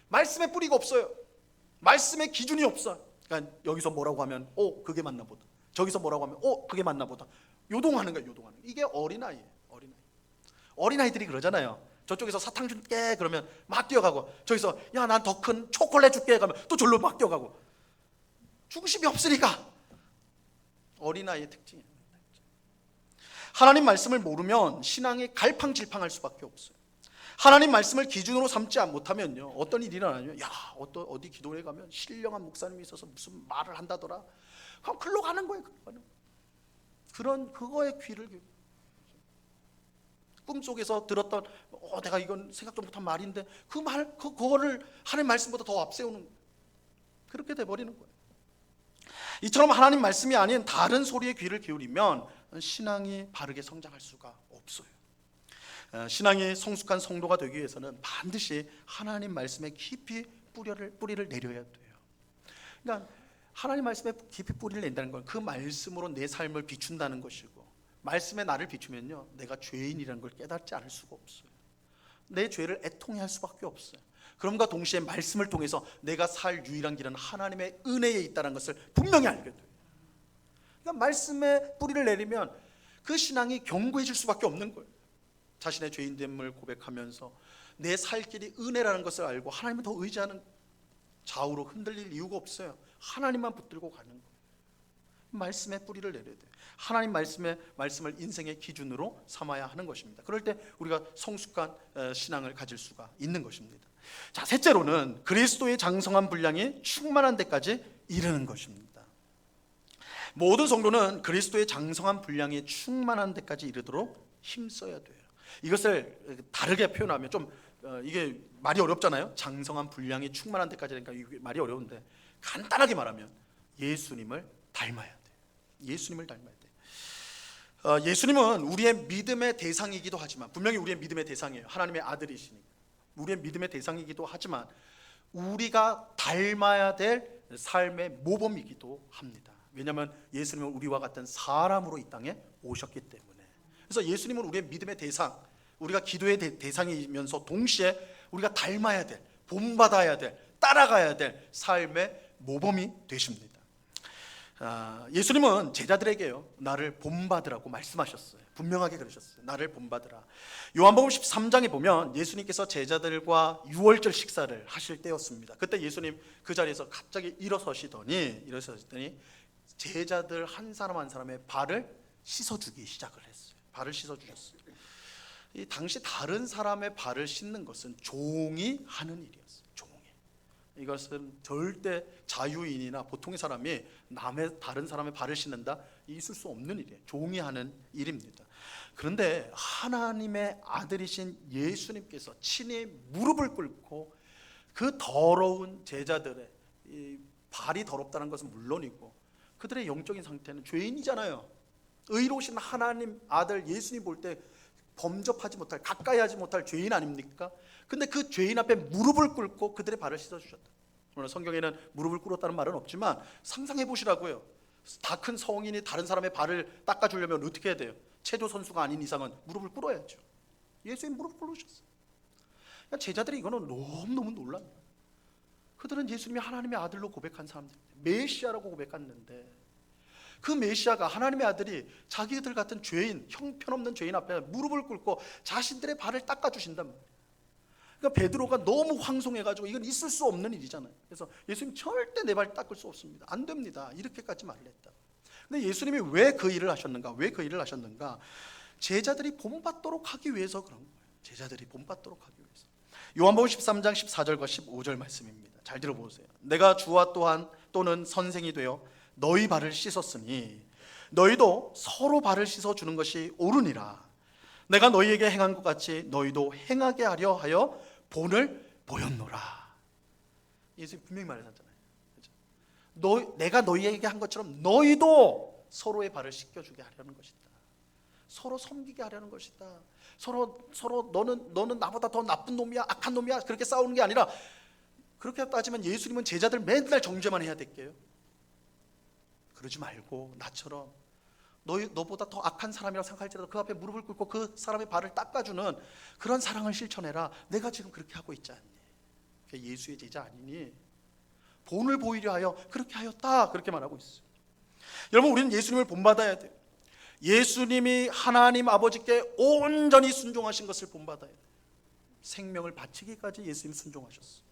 Speaker 1: 말씀의 뿌리가 없어요. 말씀의 기준이 없어요. 그러니까 여기서 뭐라고 하면 그게 맞나 보다, 저기서 뭐라고 하면 그게 맞나 보다, 요동하는 거예요. 요동하는 거예요. 이게 어린아이예요. 어린아이들이 그러잖아요. 저쪽에서 사탕 줄게 그러면 막 뛰어가고, 저기서 야 난 더 큰 초콜릿 줄게 그러면 또 절로 막 뛰어가고, 중심이 없으니까. 어린아이의 특징이에요. 하나님 말씀을 모르면 신앙이 갈팡질팡할 수밖에 없어요. 하나님 말씀을 기준으로 삼지 못하면요, 어떤 일이 일어나냐면, 어디 기도회 가면 신령한 목사님이 있어서 무슨 말을 한다더라, 그럼 글로 가는 거예요. 그거에 귀를 기울여. 꿈속에서 들었던 내가 이건 생각도 못한 말인데 그거를 하나님 말씀보다 더 앞세우는 거예요. 그렇게 돼버리는 거예요. 이처럼 하나님 말씀이 아닌 다른 소리에 귀를 기울이면 신앙이 바르게 성장할 수가 없어요. 신앙이 성숙한 성도가 되기 위해서는 반드시 하나님 말씀에 깊이 뿌리를 내려야 돼요. 그러니까 하나님 말씀에 깊이 뿌리를 낸다는 건 그 말씀으로 내 삶을 비춘다는 것이고, 말씀에 나를 비추면요, 내가 죄인이라는 걸 깨닫지 않을 수가 없어요. 내 죄를 애통해할 수밖에 없어요. 그럼과 동시에 말씀을 통해서 내가 살 유일한 길은 하나님의 은혜에 있다는 것을 분명히 알게 돼요. 그러니까 말씀에 뿌리를 내리면 그 신앙이 견고해질 수밖에 없는 거예요. 자신의 죄인됨을 고백하면서 내 살 길이 은혜라는 것을 알고 하나님을 더 의지하는, 좌우로 흔들릴 이유가 없어요. 하나님만 붙들고 가는 거예요. 말씀에 뿌리를 내려야 돼요. 하나님 말씀을 인생의 기준으로 삼아야 하는 것입니다. 그럴 때 우리가 성숙한 신앙을 가질 수가 있는 것입니다. 자, 셋째로는 그리스도의 장성한 분량이 충만한 데까지 이르는 것입니다. 모든 성도는 그리스도의 장성한 분량이 충만한 데까지 이르도록 힘써야 돼요. 이것을 다르게 표현하면 좀 이게 말이 어렵잖아요. 장성한 분량이 충만한 데까지니까 이게 말이 어려운데, 간단하게 말하면 예수님을 닮아야 돼요. 예수님을 닮아야 돼요. 예수님은 우리의 믿음의 대상이기도 하지만, 분명히 우리의 믿음의 대상이에요. 하나님의 아들이시니까 우리의 믿음의 대상이기도 하지만, 우리가 닮아야 될 삶의 모범이기도 합니다. 왜냐하면 예수님은 우리와 같은 사람으로 이 땅에 오셨기 때문에. 그래서 예수님은 우리의 믿음의 대상, 우리가 기도의 대상이면서 동시에 우리가 닮아야 될, 본받아야 될, 따라가야 될 삶의 모범이 되십니다. 예수님은 제자들에게요, 나를 본받으라고 말씀하셨어요. 분명하게 그러셨어요. 나를 본받으라. 요한복음 13장에 보면 예수님께서 제자들과 유월절 식사를 하실 때였습니다. 그때 예수님 그 자리에서 갑자기 일어서시더니 제자들 한 사람 한 사람의 발을 씻어주기 시작을 했어요. 발을 씻어주셨어요. 이 당시 다른 사람의 발을 씻는 것은 종이 하는 일이었어요. 종이. 이것은 절대 자유인이나 보통의 사람이 다른 사람의 발을 씻는다, 있을 수 없는 일이에요. 종이 하는 일입니다. 그런데 하나님의 아들이신 예수님께서 친히 무릎을 꿇고 그 더러운 제자들의 이 발이 더럽다는 것은 물론이고, 그들의 영적인 상태는 죄인이잖아요. 의로우신 하나님 아들 예수님 볼 때 범접하지 못할, 가까이 하지 못할 죄인 아닙니까? 근데 그 죄인 앞에 무릎을 꿇고 그들의 발을 씻어주셨다. 물론 성경에는 무릎을 꿇었다는 말은 없지만 상상해 보시라고요. 다 큰 성인이 다른 사람의 발을 닦아주려면 어떻게 해야 돼요? 체조 선수가 아닌 이상은 무릎을 꿇어야죠. 예수님 무릎을 꿇으셨어요. 제자들이 이거는 너무너무 놀랍니다. 그들은 예수님이 하나님의 아들로 고백한 사람들, 메시아라고 고백했는데, 그 메시아가, 하나님의 아들이 자기들 같은 죄인, 형편없는 죄인 앞에 무릎을 꿇고 자신들의 발을 닦아주신단 말이에요. 그러니까 베드로가 너무 황송해가지고 이건 있을 수 없는 일이잖아요. 그래서 예수님 절대 내 발 닦을 수 없습니다. 안 됩니다. 이렇게까지 말을 했다. 근데 예수님이 왜 그 일을 하셨는가? 왜 그 일을 하셨는가? 제자들이 본받도록 하기 위해서 그런 거예요. 제자들이 본받도록 하기 위해서. 요한복음 13장 14절과 15절 말씀입니다. 잘 들어보세요. 내가 주와 또는 선생이 되어 너희 발을 씻었으니 너희도 서로 발을 씻어주는 것이 옳으니라. 내가 너희에게 행한 것 같이 너희도 행하게 하려 하여 본을 보였노라. 예수님 분명히 말하잖아요. 내가 너희에게 한 것처럼 너희도 서로의 발을 씻겨주게 하려는 것이다. 서로 섬기게 하려는 것이다. 서로 너는 나보다 더 나쁜 놈이야, 악한 놈이야, 그렇게 싸우는 게 아니라, 그렇게 따지면 예수님은 제자들 맨날 정죄만 해야 될게요. 그러지 말고 나처럼 너보다 더 악한 사람이라고 생각할지라도 그 앞에 무릎을 꿇고 그 사람의 발을 닦아주는 그런 사랑을 실천해라. 내가 지금 그렇게 하고 있지 않니? 그게 예수의 제자 아니니? 본을 보이려 하여 그렇게 하였다, 그렇게 말하고 있어요. 여러분, 우리는 예수님을 본받아야 돼요. 예수님이 하나님 아버지께 온전히 순종하신 것을 본받아야 돼요. 생명을 바치기까지 예수님 순종하셨어요.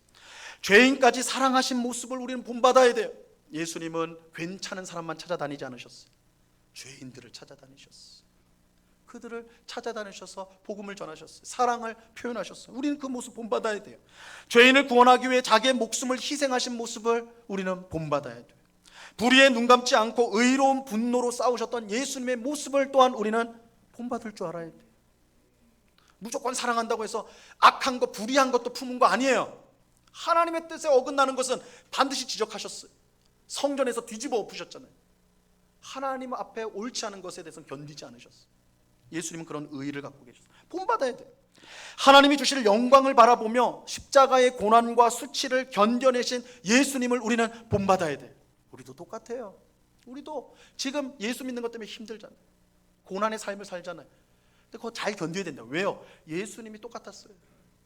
Speaker 1: 죄인까지 사랑하신 모습을 우리는 본받아야 돼요. 예수님은 괜찮은 사람만 찾아다니지 않으셨어요. 죄인들을 찾아다니셨어요. 그들을 찾아다니셔서 복음을 전하셨어요. 사랑을 표현하셨어요. 우리는 그 모습 본받아야 돼요. 죄인을 구원하기 위해 자기의 목숨을 희생하신 모습을 우리는 본받아야 돼요. 불의에 눈 감지 않고 의로운 분노로 싸우셨던 예수님의 모습을 또한 우리는 본받을 줄 알아야 돼요. 무조건 사랑한다고 해서 악한 것, 불의한 것도 품은 거 아니에요. 하나님의 뜻에 어긋나는 것은 반드시 지적하셨어요. 성전에서 뒤집어 엎으셨잖아요. 하나님 앞에 옳지 않은 것에 대해서는 견디지 않으셨어요. 예수님은 그런 의의를 갖고 계셨어요. 본받아야 돼요. 하나님이 주실 영광을 바라보며 십자가의 고난과 수치를 견뎌내신 예수님을 우리는 본받아야 돼요. 우리도 똑같아요. 우리도 지금 예수 믿는 것 때문에 힘들잖아요. 고난의 삶을 살잖아요. 근데 그거 잘 견뎌야 된다. 왜요? 예수님이 똑같았어요.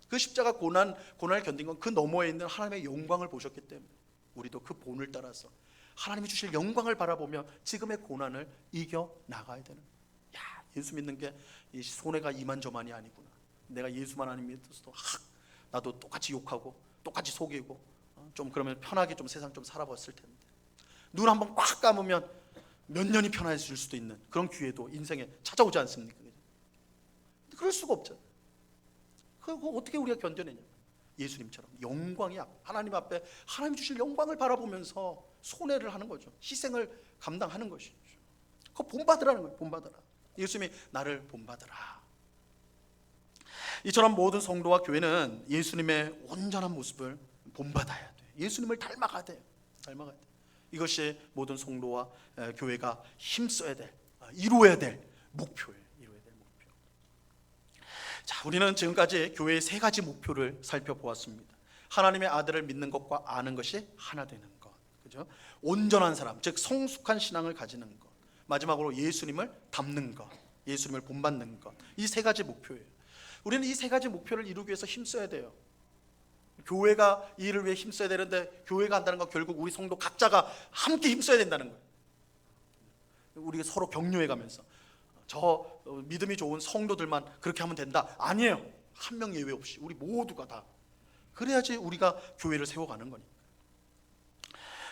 Speaker 1: 그 십자가 고난을 견딘 건 그 너머에 있는 하나님의 영광을 보셨기 때문에 우리도 그 본을 따라서 하나님이 주실 영광을 바라보며 지금의 고난을 이겨 나가야 되는. 야, 예수 믿는 게 이 손해가 이만저만이 아니구나. 내가 예수만 안 믿어도 나도 똑같이 욕하고 똑같이 속이고 좀 그러면 편하게 좀 세상 좀 살아봤을 텐데, 눈 한번 꽉 감으면 몇 년이 편해질 수도 있는 그런 기회도 인생에 찾아오지 않습니까? 그럴 수가 없잖아요. 그거 어떻게 우리가 견뎌내냐? 예수님처럼 영광이 하나님 앞에 하나님 주실 영광을 바라보면서 손해를 하는 거죠. 희생을 감당하는 것이죠. 그거 본받으라는 거예요. 본받으라. 예수님이 나를 본받으라. 이처럼 모든 성도와 교회는 예수님의 온전한 모습을 본받아야 돼요. 예수님을 닮아가야 돼요. 닮아가야 돼요. 이것이 모든 성도와 교회가 힘써야 될, 이루어야 될 목표예요. 이루어야 될 목표. 자, 우리는 지금까지 교회의 세 가지 목표를 살펴보았습니다. 하나님의 아들을 믿는 것과 아는 것이 하나 되는 것, 그죠? 온전한 사람, 즉 성숙한 신앙을 가지는 것. 마지막으로 예수님을 닮는 것, 예수님을 본받는 것. 이 세 가지 목표예요. 우리는 이 세 가지 목표를 이루기 위해서 힘써야 돼요. 교회가 이 일을 위해 힘써야 되는데, 교회가 한다는 건 결국 우리 성도 각자가 함께 힘써야 된다는 거예요. 우리가 서로 격려해 가면서 저 믿음이 좋은 성도들만 그렇게 하면 된다, 아니에요. 한 명 예외 없이 우리 모두가 다 그래야지 우리가 교회를 세워가는 거니까.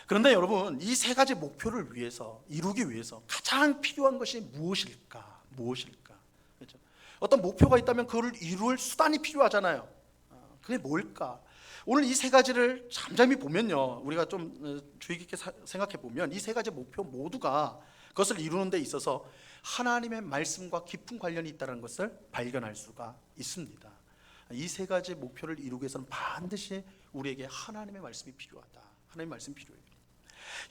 Speaker 1: 그런데 여러분, 이 세 가지 목표를 위해서, 이루기 위해서 가장 필요한 것이 무엇일까? 그렇죠? 어떤 목표가 있다면 그걸 이룰 수단이 필요하잖아요. 그게 뭘까? 오늘 이 세 가지를 잠잠히 보면요, 우리가 좀 주의 깊게 생각해 보면 이 세 가지 목표 모두가 그것을 이루는 데 있어서 하나님의 말씀과 깊은 관련이 있다는 것을 발견할 수가 있습니다. 이 세 가지 목표를 이루기 위해서는 반드시 우리에게 하나님의 말씀이 필요하다. 하나님의 말씀이 필요해요.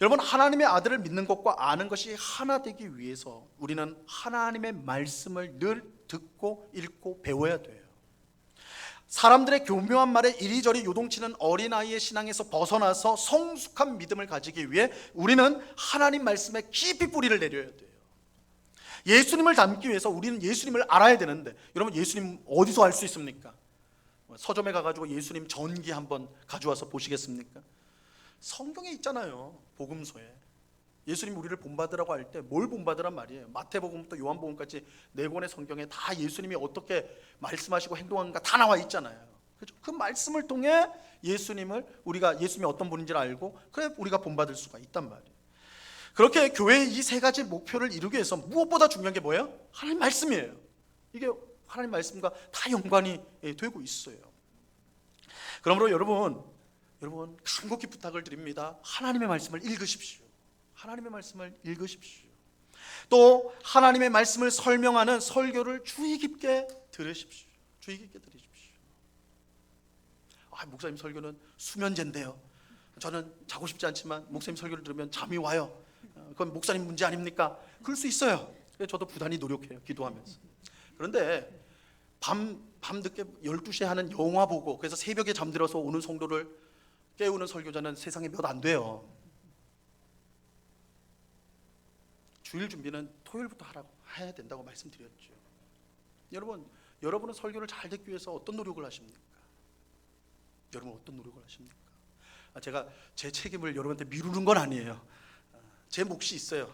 Speaker 1: 여러분, 하나님의 아들을 믿는 것과 아는 것이 하나 되기 위해서 우리는 하나님의 말씀을 늘 듣고 읽고 배워야 돼요. 사람들의 교묘한 말에 이리저리 요동치는 어린아이의 신앙에서 벗어나서 성숙한 믿음을 가지기 위해 우리는 하나님 말씀에 깊이 뿌리를 내려야 돼요. 예수님을 닮기 위해서 우리는 예수님을 알아야 되는데, 여러분, 예수님 어디서 알 수 있습니까? 서점에 가가지고 예수님 전기 한번 가져와서 보시겠습니까? 성경에 있잖아요. 복음서에 예수님 우리를 본받으라고 할 때 뭘 본받으란 말이에요. 마태복음부터 요한복음까지 네 권의 성경에 다 예수님이 어떻게 말씀하시고 행동하는가 다 나와 있잖아요. 그렇죠? 그 말씀을 통해 예수님을, 우리가 예수님이 어떤 분인지를 알고 그래 우리가 본받을 수가 있단 말이에요. 그렇게 교회의 이 세 가지 목표를 이루기 위해서 무엇보다 중요한 게 뭐예요? 하나님 말씀이에요. 이게 하나님 말씀과 다 연관이 되고 있어요. 그러므로 여러분 간곡히 부탁을 드립니다. 하나님의 말씀을 읽으십시오. 하나님의 말씀을 읽으십시오. 또 하나님의 말씀을 설명하는 설교를 주의 깊게 들으십시오. 주의 깊게 들으십시오. 목사님 설교는 수면제인데요. 저는 자고 싶지 않지만 목사님 설교를 들으면 잠이 와요. 그건 목사님 문제 아닙니까? 그럴 수 있어요. 그래서 저도 부단히 노력해요, 기도하면서. 그런데 밤늦게 12시에 하는 영화 보고 그래서 새벽에 잠들어서 오는 성도를 깨우는 설교자는 세상에 몇 안 돼요. 주일 준비는 토요일부터 해야 된다고 말씀드렸죠. 여러분은 설교를 잘 듣기 위해서 어떤 노력을 하십니까? 여러분 어떤 노력을 하십니까? 제가 제 책임을 여러분한테 미루는 건 아니에요. 제 몫이 있어요.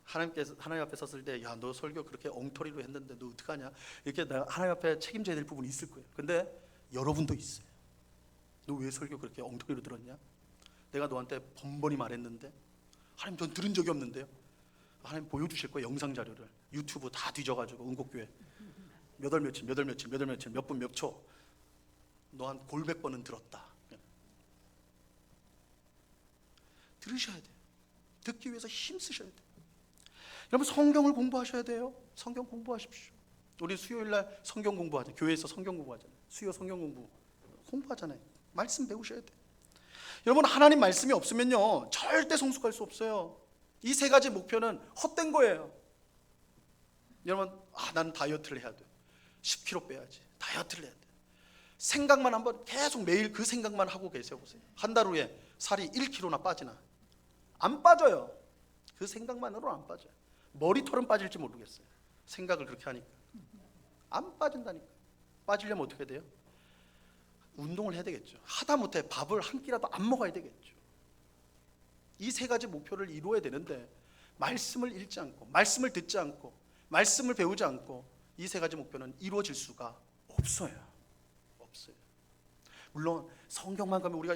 Speaker 1: 하나님 앞에 섰을 때, 야, 너 설교 그렇게 엉터리로 했는데 너 어떡하냐? 이렇게 내가 하나님 앞에 책임져야 될 부분이 있을 거예요. 근데 여러분도 있어요. 너 왜 설교 그렇게 엉터리로 들었냐? 내가 너한테 번번이 말했는데, 하나님 전 들은 적이 없는데요. 하나님 보여주실 거예요. 영상 자료를 유튜브 다 뒤져가지고 은곡교회 몇 월 며칠 몇 분 몇 초 너 한 골백 번은 들었다. 들으셔야 돼요. 듣기 위해서 힘쓰셔야 돼요. 여러분 성경을 공부하셔야 돼요. 성경 공부하십시오. 우리 수요일날 성경 공부하잖아요. 교회에서 성경 공부하잖아요. 수요 성경 공부하잖아요. 말씀 배우셔야 돼요. 여러분 하나님 말씀이 없으면요 절대 성숙할 수 없어요. 이 세 가지 목표는 헛된 거예요. 여러분 나는 다이어트를 해야 돼. 10kg 빼야지. 다이어트를 해야 돼. 생각만 한번 계속 매일 그 생각만 하고 계세요. 보세요. 한 달 후에 살이 1kg나 빠지나? 안 빠져요. 그 생각만으로 안 빠져요. 머리털은 빠질지 모르겠어요. 생각을 그렇게 하니까 안 빠진다니까. 빠지려면 어떻게 돼요? 운동을 해야 되겠죠. 하다못해 밥을 한 끼라도 안 먹어야 되겠죠. 이 세 가지 목표를 이루어야 되는데 말씀을 읽지 않고 말씀을 듣지 않고 말씀을 배우지 않고 이 세 가지 목표는 이루어질 수가 없어요. 물론 성경만 가면 우리가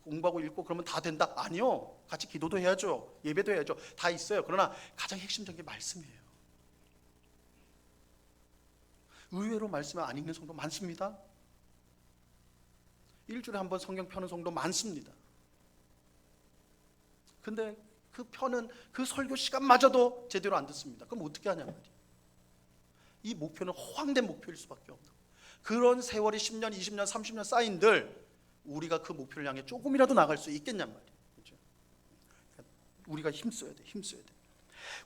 Speaker 1: 공부하고 읽고 그러면 다 된다? 아니요. 같이 기도도 해야죠. 예배도 해야죠. 다 있어요. 그러나 가장 핵심적인 게 말씀이에요. 의외로 말씀을 안 읽는 성도 많습니다. 일주일에 한 번 성경 펴는 성도 많습니다. 근데 그 펴는 그 설교 시간마저도 제대로 안 듣습니다. 그럼 어떻게 하냐 말이에요. 이 목표는 허황된 목표일 수밖에 없는 거예요. 그런 세월이 10년, 20년, 30년 쌓인들 우리가 그 목표를 향해 조금이라도 나갈 수 있겠냔 말이에요. 그렇죠? 우리가 힘써야 돼.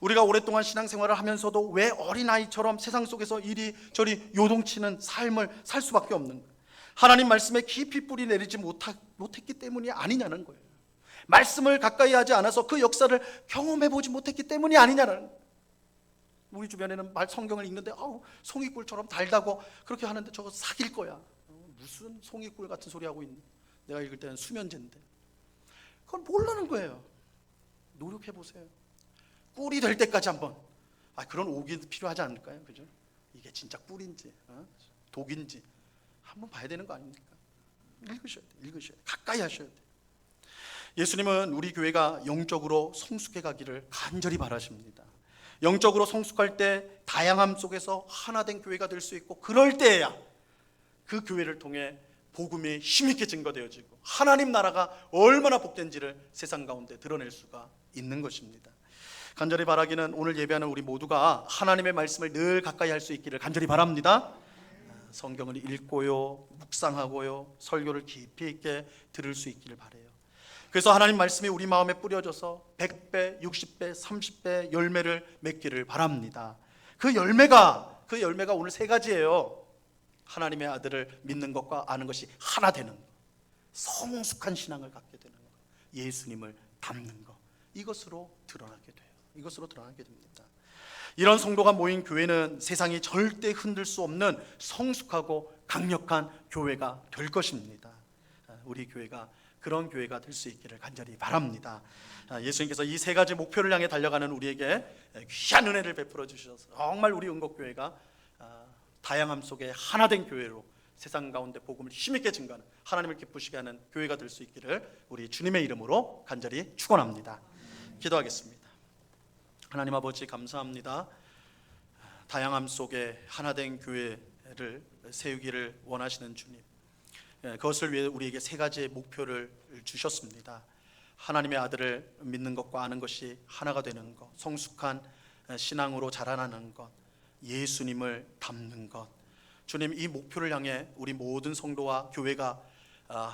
Speaker 1: 우리가 오랫동안 신앙생활을 하면서도 왜 어린아이처럼 세상 속에서 이리저리 요동치는 삶을 살 수밖에 없는 거예요. 하나님 말씀에 깊이 뿌리 내리지 못했기 때문이 아니냐는 거예요. 말씀을 가까이 하지 않아서 그 역사를 경험해보지 못했기 때문이 아니냐는 거예요. 우리 주변에는 성경을 읽는데 송이꿀처럼 달다고 그렇게 하는데 저거 사귈 거야. 무슨 송이꿀 같은 소리 하고 있니? 내가 읽을 때는 수면제인데. 그건 모르는 거예요. 노력해보세요. 꿀이 될 때까지 한번. 그런 오기 필요하지 않을까요? 그죠? 이게 진짜 꿀인지 독인지 한번 봐야 되는 거 아닙니까? 읽으셔야 돼요. 가까이 하셔야 돼요. 예수님은 우리 교회가 영적으로 성숙해 가기를 간절히 바라십니다. 영적으로 성숙할 때 다양함 속에서 하나된 교회가 될 수 있고, 그럴 때야 그 교회를 통해 복음이 힘있게 증거되어지고 하나님 나라가 얼마나 복된지를 세상 가운데 드러낼 수가 있는 것입니다. 간절히 바라기는 오늘 예배하는 우리 모두가 하나님의 말씀을 늘 가까이 할 수 있기를 간절히 바랍니다. 성경을 읽고요, 묵상하고요, 설교를 깊이 있게 들을 수 있기를 바라요. 그래서 하나님 말씀이 우리 마음에 뿌려져서 100배, 60배, 30배 열매를 맺기를 바랍니다. 그 열매가 오늘 세 가지예요. 하나님의 아들을 믿는 것과 아는 것이 하나 되는 것, 성숙한 신앙을 갖게 되는 것, 예수님을 닮는 것, 이것으로 드러나게 됩니다. 이런 성도가 모인 교회는 세상이 절대 흔들 수 없는 성숙하고 강력한 교회가 될 것입니다. 우리 교회가 그런 교회가 될 수 있기를 간절히 바랍니다. 예수님께서 이 세 가지 목표를 향해 달려가는 우리에게 귀한 은혜를 베풀어 주셔서 정말 우리 은곡교회가 다양함 속에 하나된 교회로 세상 가운데 복음을 힘있게 증거하는, 하나님을 기쁘시게 하는 교회가 될 수 있기를 우리 주님의 이름으로 간절히 축원합니다. 기도하겠습니다. 하나님 아버지 감사합니다. 다양함 속에 하나된 교회를 세우기를 원하시는 주님, 그것을 위해 우리에게 세 가지의 목표를 주셨습니다. 하나님의 아들을 믿는 것과 아는 것이 하나가 되는 것, 성숙한 신앙으로 자라나는 것, 예수님을 닮는 것. 주님, 이 목표를 향해 우리 모든 성도와 교회가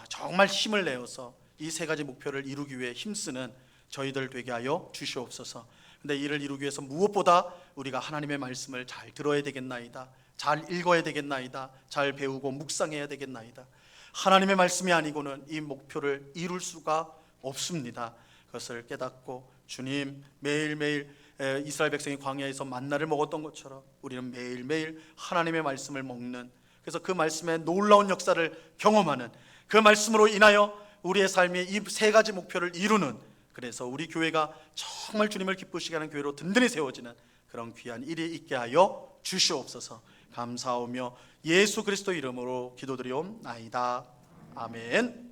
Speaker 1: 정말 힘을 내어서 이 세 가지 목표를 이루기 위해 힘쓰는 저희들 되게 하여 주시옵소서. 근데 이를 이루기 위해서 무엇보다 우리가 하나님의 말씀을 잘 들어야 되겠나이다, 잘 읽어야 되겠나이다, 잘 배우고 묵상해야 되겠나이다. 하나님의 말씀이 아니고는 이 목표를 이룰 수가 없습니다. 그것을 깨닫고 주님, 매일매일 이스라엘 백성이 광야에서 만나를 먹었던 것처럼 우리는 매일매일 하나님의 말씀을 먹는, 그래서 그 말씀의 놀라운 역사를 경험하는, 그 말씀으로 인하여 우리의 삶이 이 세 가지 목표를 이루는, 그래서 우리 교회가 정말 주님을 기쁘시게 하는 교회로 든든히 세워지는 그런 귀한 일이 있게 하여 주시옵소서. 감사하며 예수 그리스도 이름으로 기도드리옵나이다. 아멘.